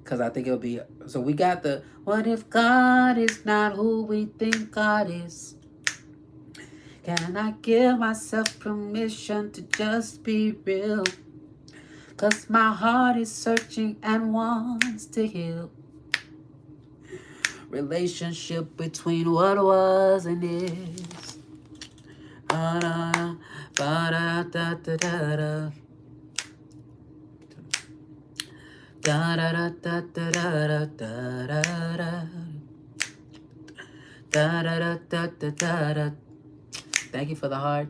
Because I think it'll be. So we got the what if God is not who we think God is? Can I give myself permission to just be real? 'Cause my heart is searching and wants to heal. Relationship between what was and is. Da da da da da da. Da da da da da da da da. Da da da da da da da. Thank you for the heart.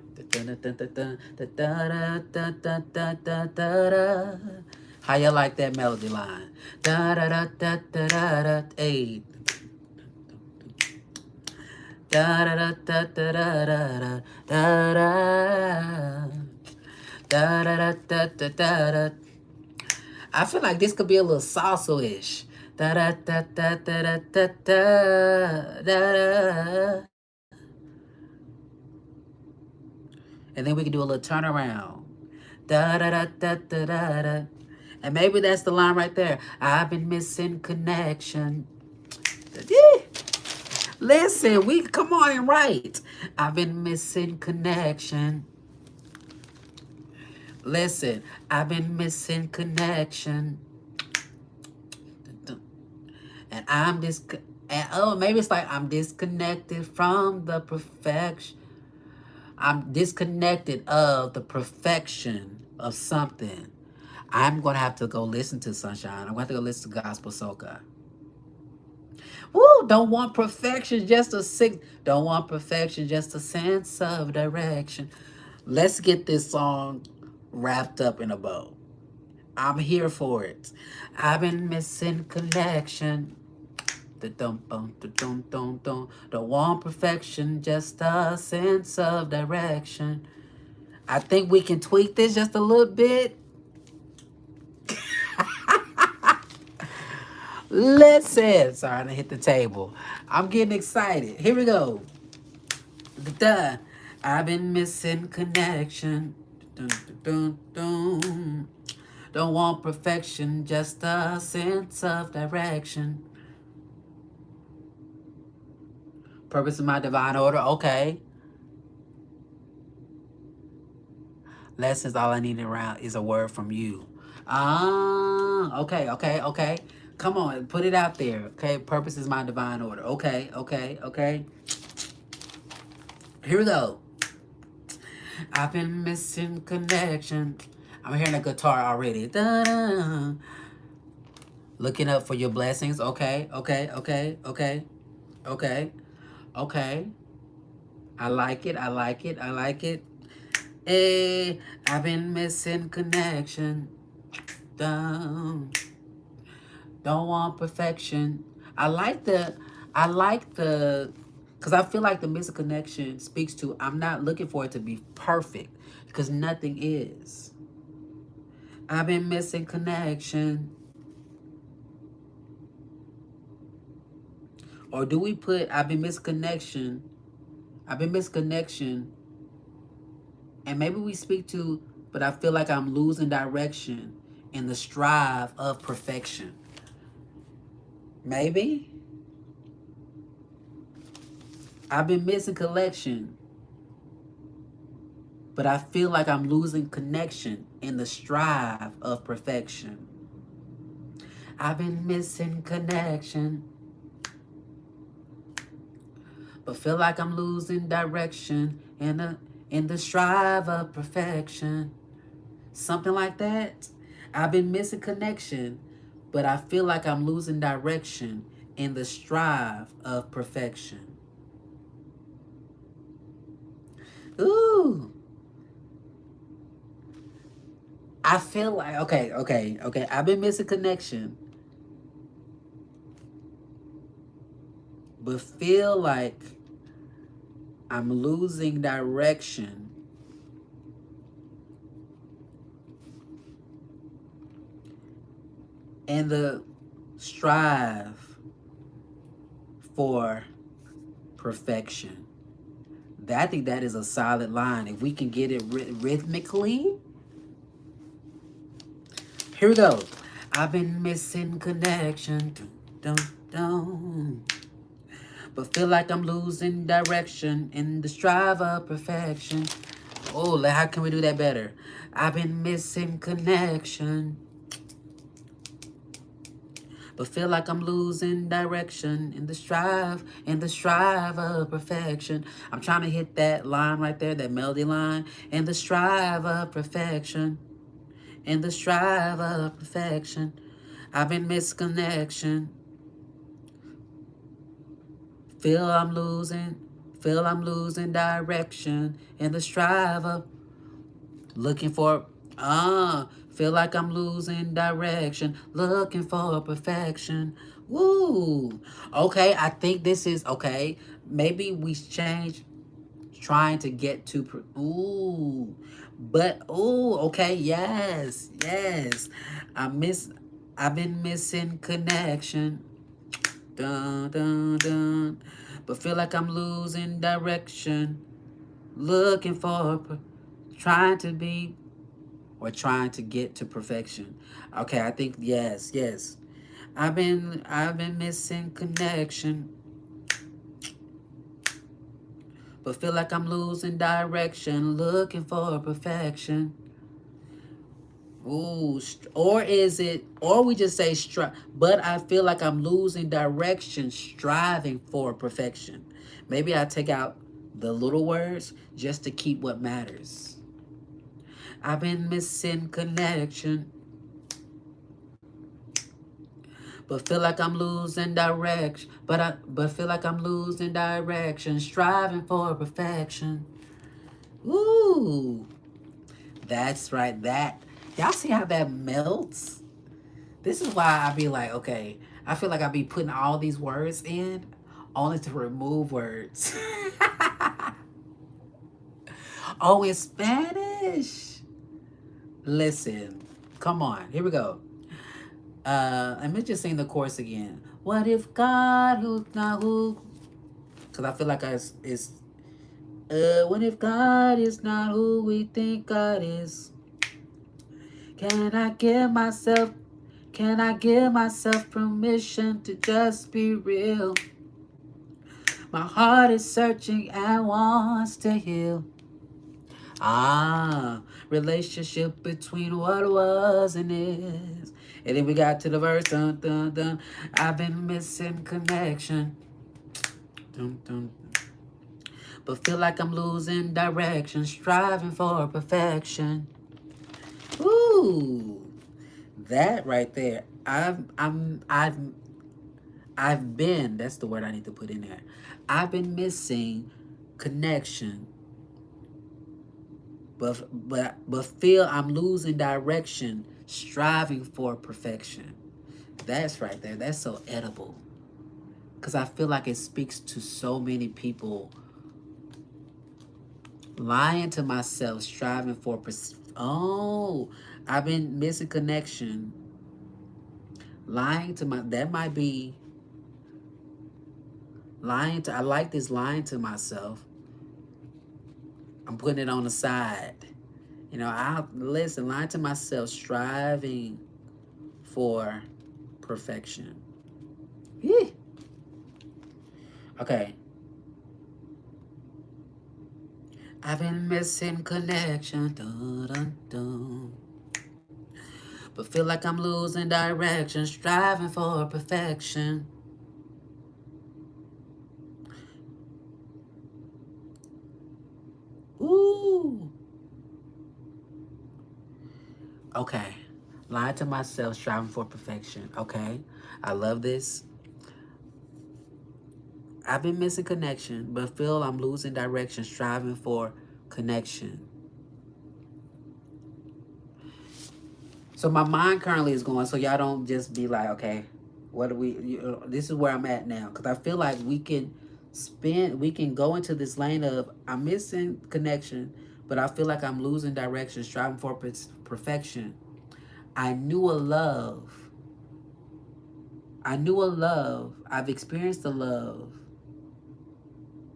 How you like that melody line? Da da da da da da da. Hey. Da da da da da da da da da da da da da da da. I feel like this could be a little salsa-ish. Da da da da da da da da da. And then we can do a little turnaround. Da da da da da da da. And maybe that's the line right there. I've been missing connection. Listen, we come on and write. I've been missing connection. Listen, I've been missing connection. And maybe it's like I'm disconnected from the perfection. I'm disconnected of the perfection of something. I'm going to have to go listen to Sunshine. I'm going to have to go listen to Gospel Soca. Woo, don't want perfection, just a six. Don't want perfection, just a sense of direction. Let's get this song wrapped up in a bow. I'm here for it. I've been missing connection. The dum bum, the dum dum dum. Don't want perfection, just a sense of direction. I think we can tweak this just a little bit. Listen, sorry, I hit the table. I'm getting excited. Here we go. Da. I've been missing connection. Dun, dun, dun, dun. Don't want perfection, just a sense of direction. Purpose of my divine order. Okay. Lessons, all I need around is a word from you. Ah, okay, okay, okay. Come on, put it out there. Okay, purpose is my divine order. Okay, okay, okay. Here we go. I've been missing connection. I'm hearing a guitar already. Da-da. Looking up for your blessings. Okay, okay, okay, okay, okay, okay. I like it, I like it, I like it. Hey, I've been missing connection. Down. Don't want perfection. I like because I feel like the missing connection speaks to I'm not looking for it to be perfect because nothing is. I've been missing connection. Or do we put I've been missing connection? I've been missing connection. And maybe we speak to, but I feel like I'm losing direction in the strive of perfection. Maybe. I've been missing collection, but I feel like I'm losing connection in the strive of perfection. I've been missing connection, but feel like I'm losing direction in the strive of perfection. Something like that. I've been missing connection, but I feel like I'm losing direction in the strive of perfection. Ooh. I feel like okay. I've been missing connection, but feel like I'm losing direction in the strive for perfection. I think that is a solid line. If we can get it rhythmically. Here we go. I've been missing connection. Dun, dun, dun. But feel like I'm losing direction in the strive of perfection. Oh, how can we do that better? I've been missing connection. But feel like I'm losing direction in the strive of perfection. I'm trying to hit that line right there, that melody line. In the strive of perfection. In the strive of perfection. I've been misconnection. Feel I'm losing direction in the strive of looking for, feel like I'm losing direction, looking for perfection. Woo. Okay, I think this is, okay, maybe we change trying to get to, ooh. But, ooh, okay, yes, yes. I've been missing connection. Dun, dun, dun. But feel like I'm losing direction. Looking for, trying to be, or trying to get to perfection. Okay, I think yes, yes. I've been missing connection. But feel like I'm losing direction. Looking for perfection. Ooh, or is it, or we just say but I feel like I'm losing direction, striving for perfection. Maybe I take out the little words just to keep what matters. I've been missing connection, but feel like I'm losing direction. But feel like I'm losing direction, striving for perfection. Ooh, that's right. That y'all see how that melts? This is why I be like, okay, I feel like I be putting all these words in only to remove words. Oh, in Spanish. Listen, come on, here we go. Let me just sing the chorus again. What if God who not who? Because I feel like it's what if God is not who we think God is? Can I give myself? Can I give myself permission to just be real? My heart is searching and wants to heal. Ah, relationship between what was and is. And then we got to the verse, dun dun dun. I've been missing connection, dun dun. But feel like I'm losing direction, striving for perfection. Ooh, that right there. I've been. That's the word I need to put in there. I've been missing connection, but feel I'm losing direction, striving for perfection. That's right there. That's so edible. Cause I feel like it speaks to so many people. Lying to myself, striving for oh, I've been missing connection. Lying to my that might be lying to I like this lying to myself. I'm putting it on the side. You know, I listen, lying to myself, striving for perfection. Yeah. Okay. I've been missing connection. Dun, dun, dun. But feel like I'm losing direction, striving for perfection. Ooh. Okay. Lying to myself, striving for perfection. Okay. I love this. I've been missing connection, but feel I'm losing direction, striving for connection. So my mind currently is going, so y'all don't just be like, okay, what do we, this is where I'm at now. Because I feel like we can go into this lane of, I'm missing connection, but I feel like I'm losing direction, striving for perfection. I knew a love. I knew a love. I've experienced a love.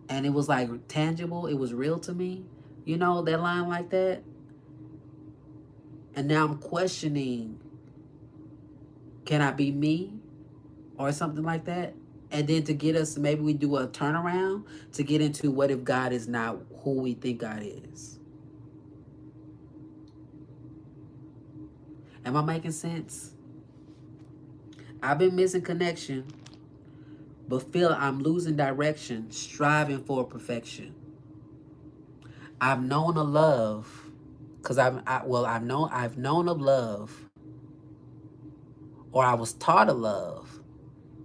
And it was like tangible. It was real to me. You know, that line like that. And now I'm questioning, can I be me? Or something like that. And then to get us, maybe we do a turnaround to get into what if God is not who we think God is. Am I making sense? I've been missing connection, but feel I'm losing direction, striving for perfection. I've known a love, cause I've known of love, or I was taught a love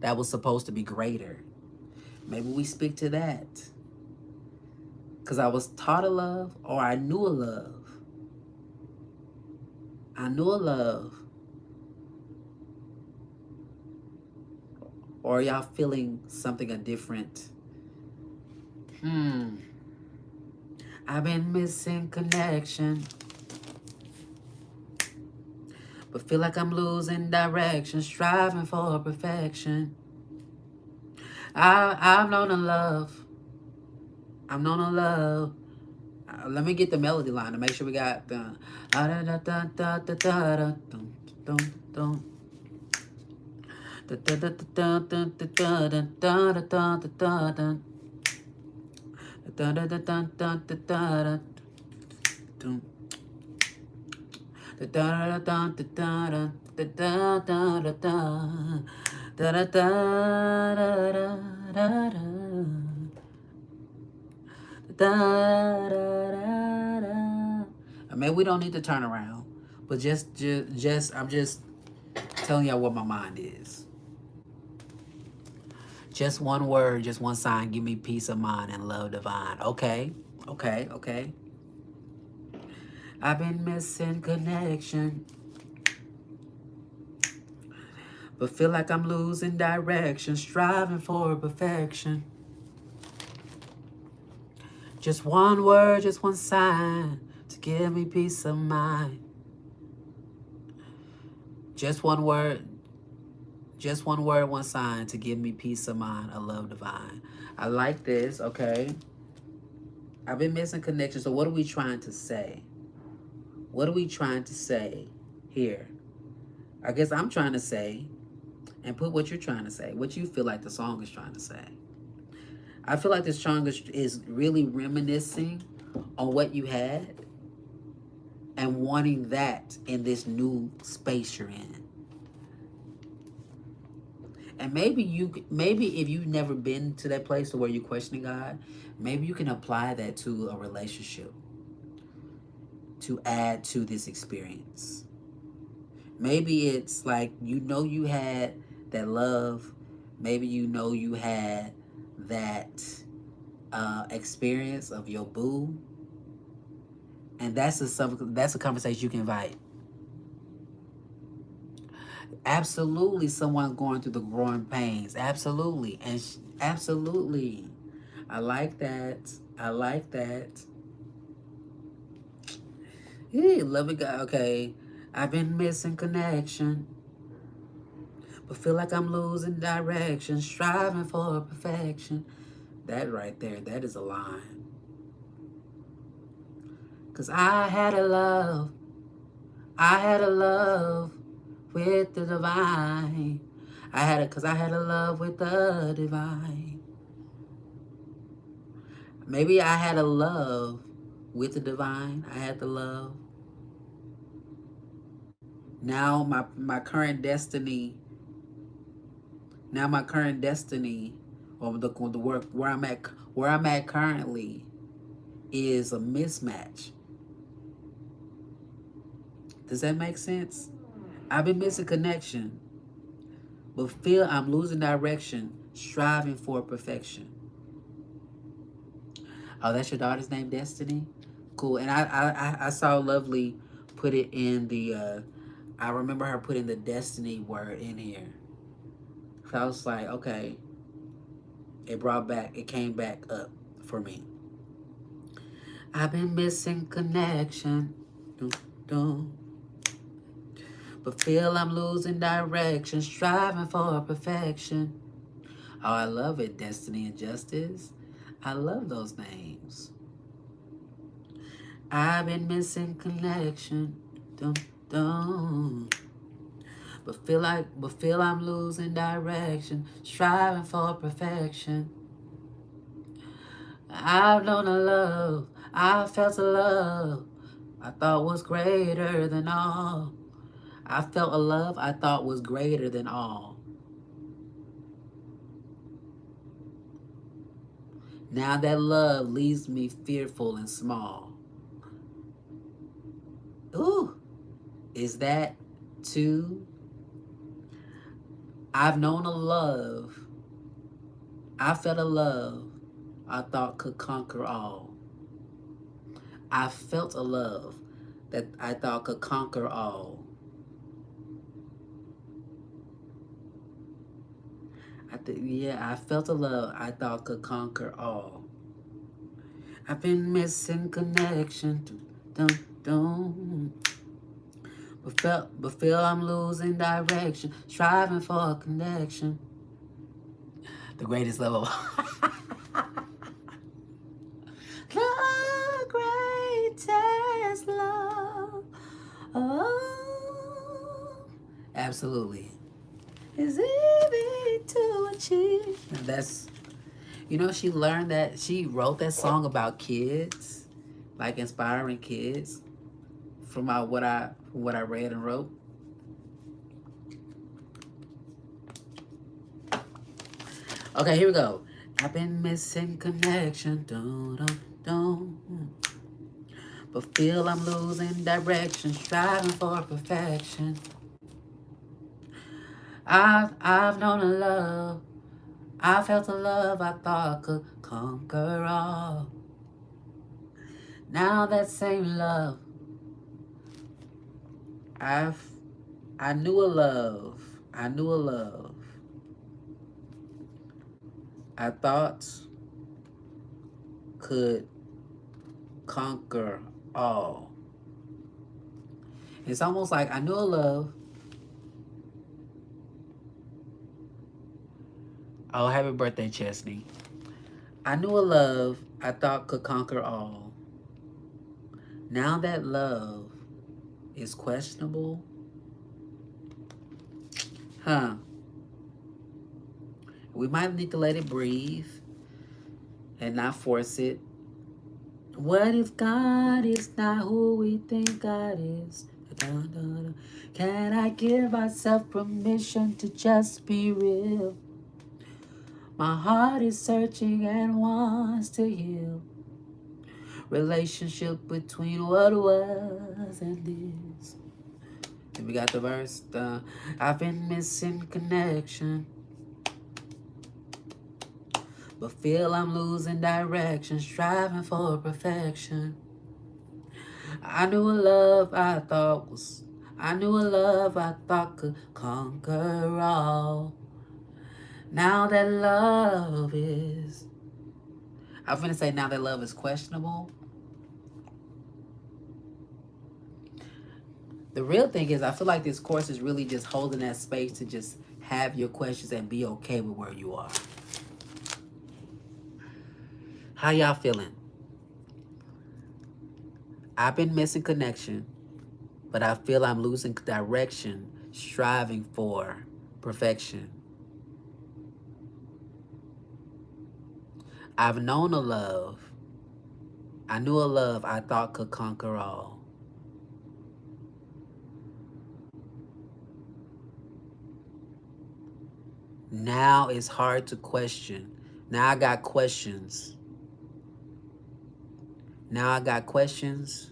that was supposed to be greater. Maybe we speak to that, cause I was taught a love, or I knew a love. I knew a love. Or are y'all feeling something a different? I've been missing connection, but feel like I'm losing direction, striving for perfection. I've known a love. I've known a love. Let me get the melody line to make sure we got the. Maybe we don't need to turn around, but I'm just telling y'all what my mind is. Just one word, just one sign, give me peace of mind and love divine. Okay, okay, okay. I've been missing connection, but feel like I'm losing direction, striving for perfection. Just one word, just one sign to give me peace of mind. Just one word, just one word, one sign to give me peace of mind, a love divine. I like this, okay? I've been missing connection. So what are we trying to say? What are we trying to say here? I guess I'm trying to say, and put what you're trying to say, what you feel like the song is trying to say. I feel like this song is really reminiscing on what you had and wanting that in this new space you're in. And maybe if you've never been to that place where you're questioning God, maybe you can apply that to a relationship to add to this experience. Maybe it's like you had that love. Maybe you had that experience of your boo, and that's a conversation you can invite. Absolutely, someone going through the growing pains. Absolutely, and absolutely, I like that. I like that. Yeah, love it, God. Okay, I've been missing connection, but feel like I'm losing direction, striving for perfection. That right there, that is a line. Cause I had a love with the divine. Cause I had a love with the divine. Maybe I had a love with the divine. I had the love. Now my current destiny, now my current destiny, or the work where I'm at currently is a mismatch. Does that make sense? I've been missing connection, but feel I'm losing direction, striving for perfection. Oh, that's your daughter's name, Destiny? Cool. And I saw Lovely put it in the, I remember her putting the Destiny word in here. So I was like, okay, it came back up for me. I've been missing connection. Dun, dun. But feel I'm losing direction, striving for perfection. Oh, I love it. Destiny and Justice. I love those names. I've been missing connection. Dun, dun. But feel I'm losing direction, striving for perfection. I've known a love, I felt a love I thought was greater than all. I felt a love I thought was greater than all. Now that love leaves me fearful and small. Ooh, is that too? I've known a love, I felt a love I thought could conquer all. I felt a love that I thought could conquer all. I felt a love I thought could conquer all. I've been missing connection. Dun, dun. But feel I'm losing direction, striving for a connection. The greatest love of all. The greatest love. Oh, absolutely. Is easy to achieve. And that's, she learned that, she wrote that song about kids, like inspiring kids, from what I read and wrote. Okay, here we go. I've been missing connection, dun, dun, dun. But feel I'm losing direction, striving for perfection. I've known a love, I felt a love I thought could conquer all. Now that same love, I knew a love I knew a love I thought could conquer all. It's almost like I knew a love. Oh, happy birthday, Chesney. I knew a love I thought could conquer all. Now that love is questionable, huh? We might need to let it breathe and not force it. What if God is not who we think God is? Can I give myself permission to just be real? My heart is searching and wants to heal. Relationship between what was and is. And we got the verse. I've been missing connection, but feel I'm losing direction, striving for perfection. I knew a love I thought was, I knew a love I thought could conquer all. Now that love is, I'm gonna say now that love is questionable. The real thing is, I feel like this course is really just holding that space to just have your questions and be okay with where you are. How y'all feeling? I've been missing connection, but I feel I'm losing direction, striving for perfection. I've known a love. I knew a love I thought could conquer all. Now it's hard to question. Now I got questions. Now I got questions.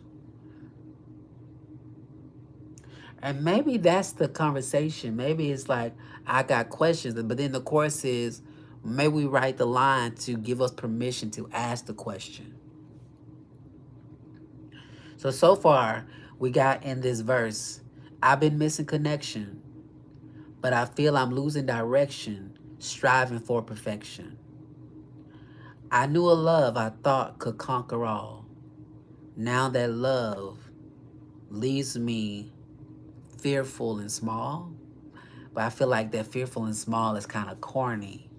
And maybe that's the conversation. Maybe it's like, I got questions. But then the course is, maybe we write the line to give us permission to ask the question. So far, we got in this verse, I've been missing connection, but I feel I'm losing direction, striving for perfection. I knew a love I thought could conquer all. Now that love leaves me fearful and small, but I feel like that fearful and small is kind of corny.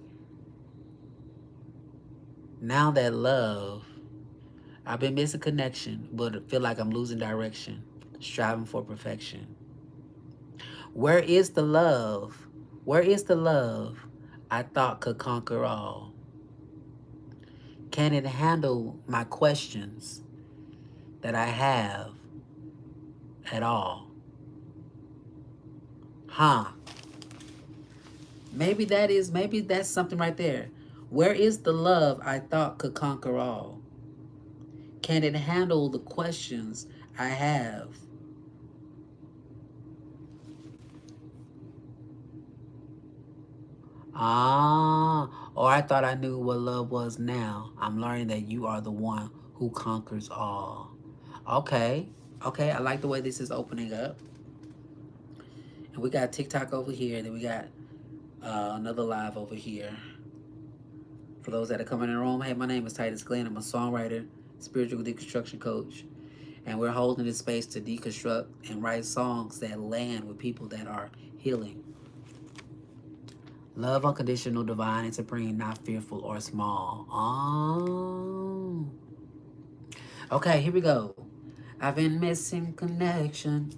Now that love, I've been missing connection, but I feel like I'm losing direction, striving for perfection. Where is the love? Where is the love I thought could conquer all? Can it handle my questions that I have at all? Huh? Maybe that's something right there. Where is the love I thought could conquer all? Can it handle the questions I have? Or I thought I knew what love was now. I'm learning that you are the one who conquers all. Okay. Okay, I like the way this is opening up. And we got TikTok over here, and then we got another live over here. For those that are coming in the room, hey, my name is Titus Glenn. I'm a songwriter, spiritual deconstruction coach, and we're holding this space to deconstruct and write songs that land with people that are healing. Love unconditional, divine, and supreme, not fearful or small. Oh. Okay, here we go. I've been missing connection,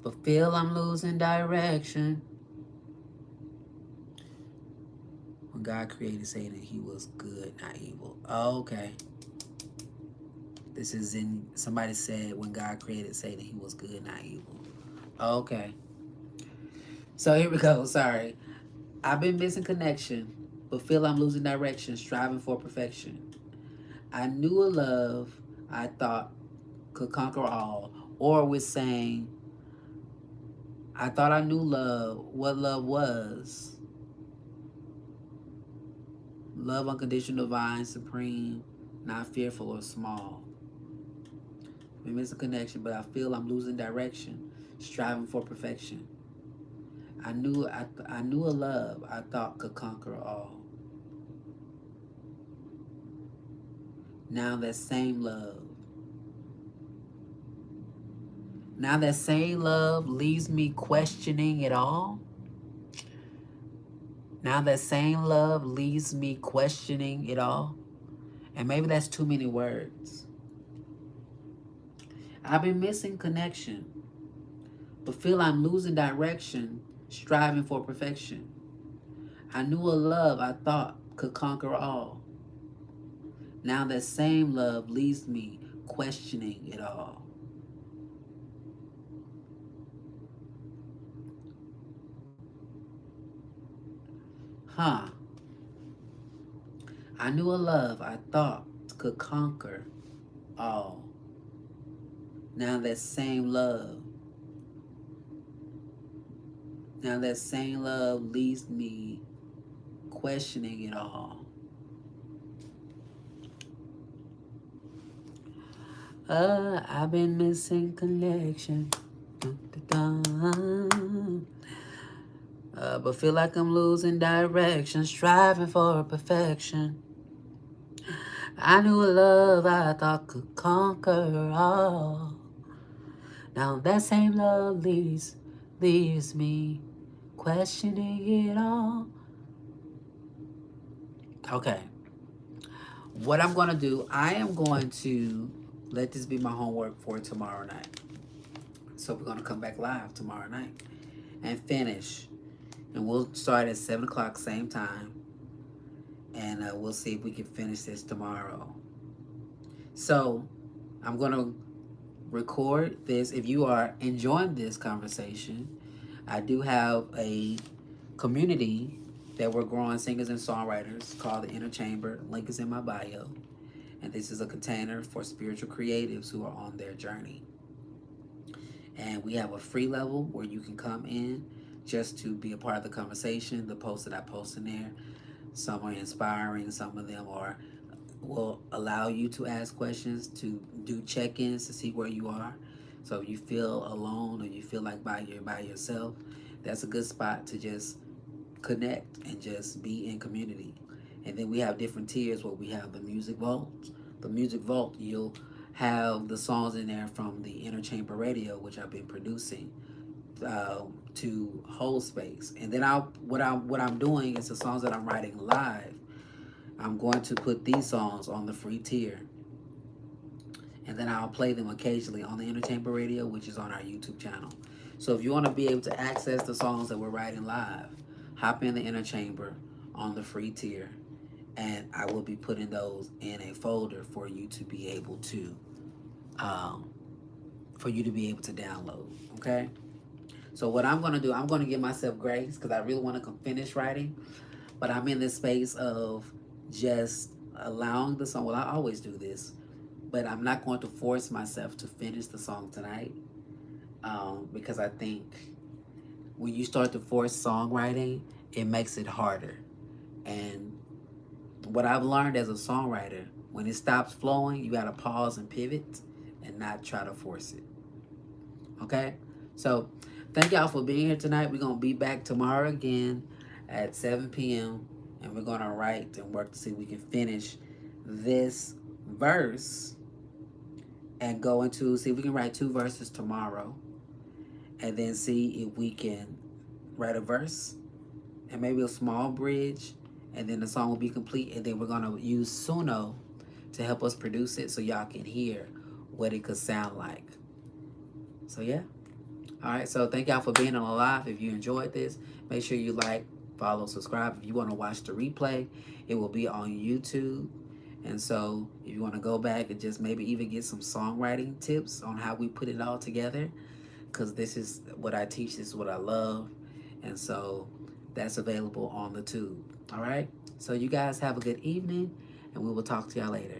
but feel I'm losing direction. When God created Satan, he was good, not evil. Oh, okay. This is in, somebody said when God created Satan, he was good, not evil. Oh, okay. So here we go. Sorry. I've been missing connection, but feel I'm losing direction, striving for perfection. I knew a love I thought could conquer all. Or we're saying, I thought I knew love, what love was. Love unconditional, divine, supreme, not fearful or small. We miss a connection, but I feel I'm losing direction, striving for perfection. I knew a love I thought could conquer all. Now that same love, now that same love leaves me questioning it all. Now that same love leaves me questioning it all. And maybe that's too many words. I've been missing connection, but feel I'm losing direction, striving for perfection. I knew a love I thought could conquer all. Now that same love leaves me questioning it all. Huh. I knew a love I thought could conquer all. Now that same love, now that same love leaves me questioning it all. I've been missing connection. Dun, dun, dun. But feel like I'm losing direction, striving for perfection. I knew a love I thought could conquer all. Now that same love leaves me questioning it all. Okay, what I'm going to do, I am going to let this be my homework for tomorrow night. So we're going to come back live tomorrow night and finish. And we'll start at 7 o'clock, same time. And we'll see if we can finish this tomorrow. So I'm going to record this. If you are enjoying this conversation, I do have a community that we're growing singers and songwriters called the Inner Chamber. Link is in my bio. And this is a container for spiritual creatives who are on their journey. And we have a free level where you can come in just to be a part of the conversation. The posts that I post in there, some are inspiring, some of them are will allow you to ask questions, to do check-ins to see where you are. So if you feel alone or you feel like you're by yourself, that's a good spot to just connect and just be in community. And then we have different tiers where we have the music vault. The music vault, you'll have the songs in there from the Inner Chamber Radio, which I've been producing, to hold space. And then what I'm doing is the songs that I'm writing live. I'm going to put these songs on the free tier, and then I'll play them occasionally on the Inner Chamber Radio, which is on our YouTube channel. So if you want to be able to access the songs that we're writing live, hop in the Inner Chamber on the free tier, and I will be putting those in a folder for you to be able to um, download. Okay. So what I'm gonna do, I'm gonna give myself grace because I really want to finish writing, but I'm in this space of just allowing the song. Well, I always do this, but I'm not going to force myself to finish the song tonight, because I think when you start to force songwriting, it makes it harder. And what I've learned as a songwriter, when it stops flowing, you got to pause and pivot and not try to force it. Okay? So thank y'all for being here tonight. We're going to be back tomorrow again at 7 p.m. And we're going to write and work to see if we can finish this verse and go into, see if we can write 2 verses tomorrow. And then see if we can write a verse and maybe a small bridge. And then the song will be complete. And then we're going to use Suno to help us produce it so y'all can hear what it could sound like. So yeah. All right. So thank y'all for being on the live. If you enjoyed this, make sure you like, follow, subscribe. If you want to watch the replay, it will be on YouTube. And so if you want to go back and just maybe even get some songwriting tips on how we put it all together, because this is what I teach, this is what I love. And so that's available on the tube. All right. So you guys have a good evening, and we will talk to y'all later.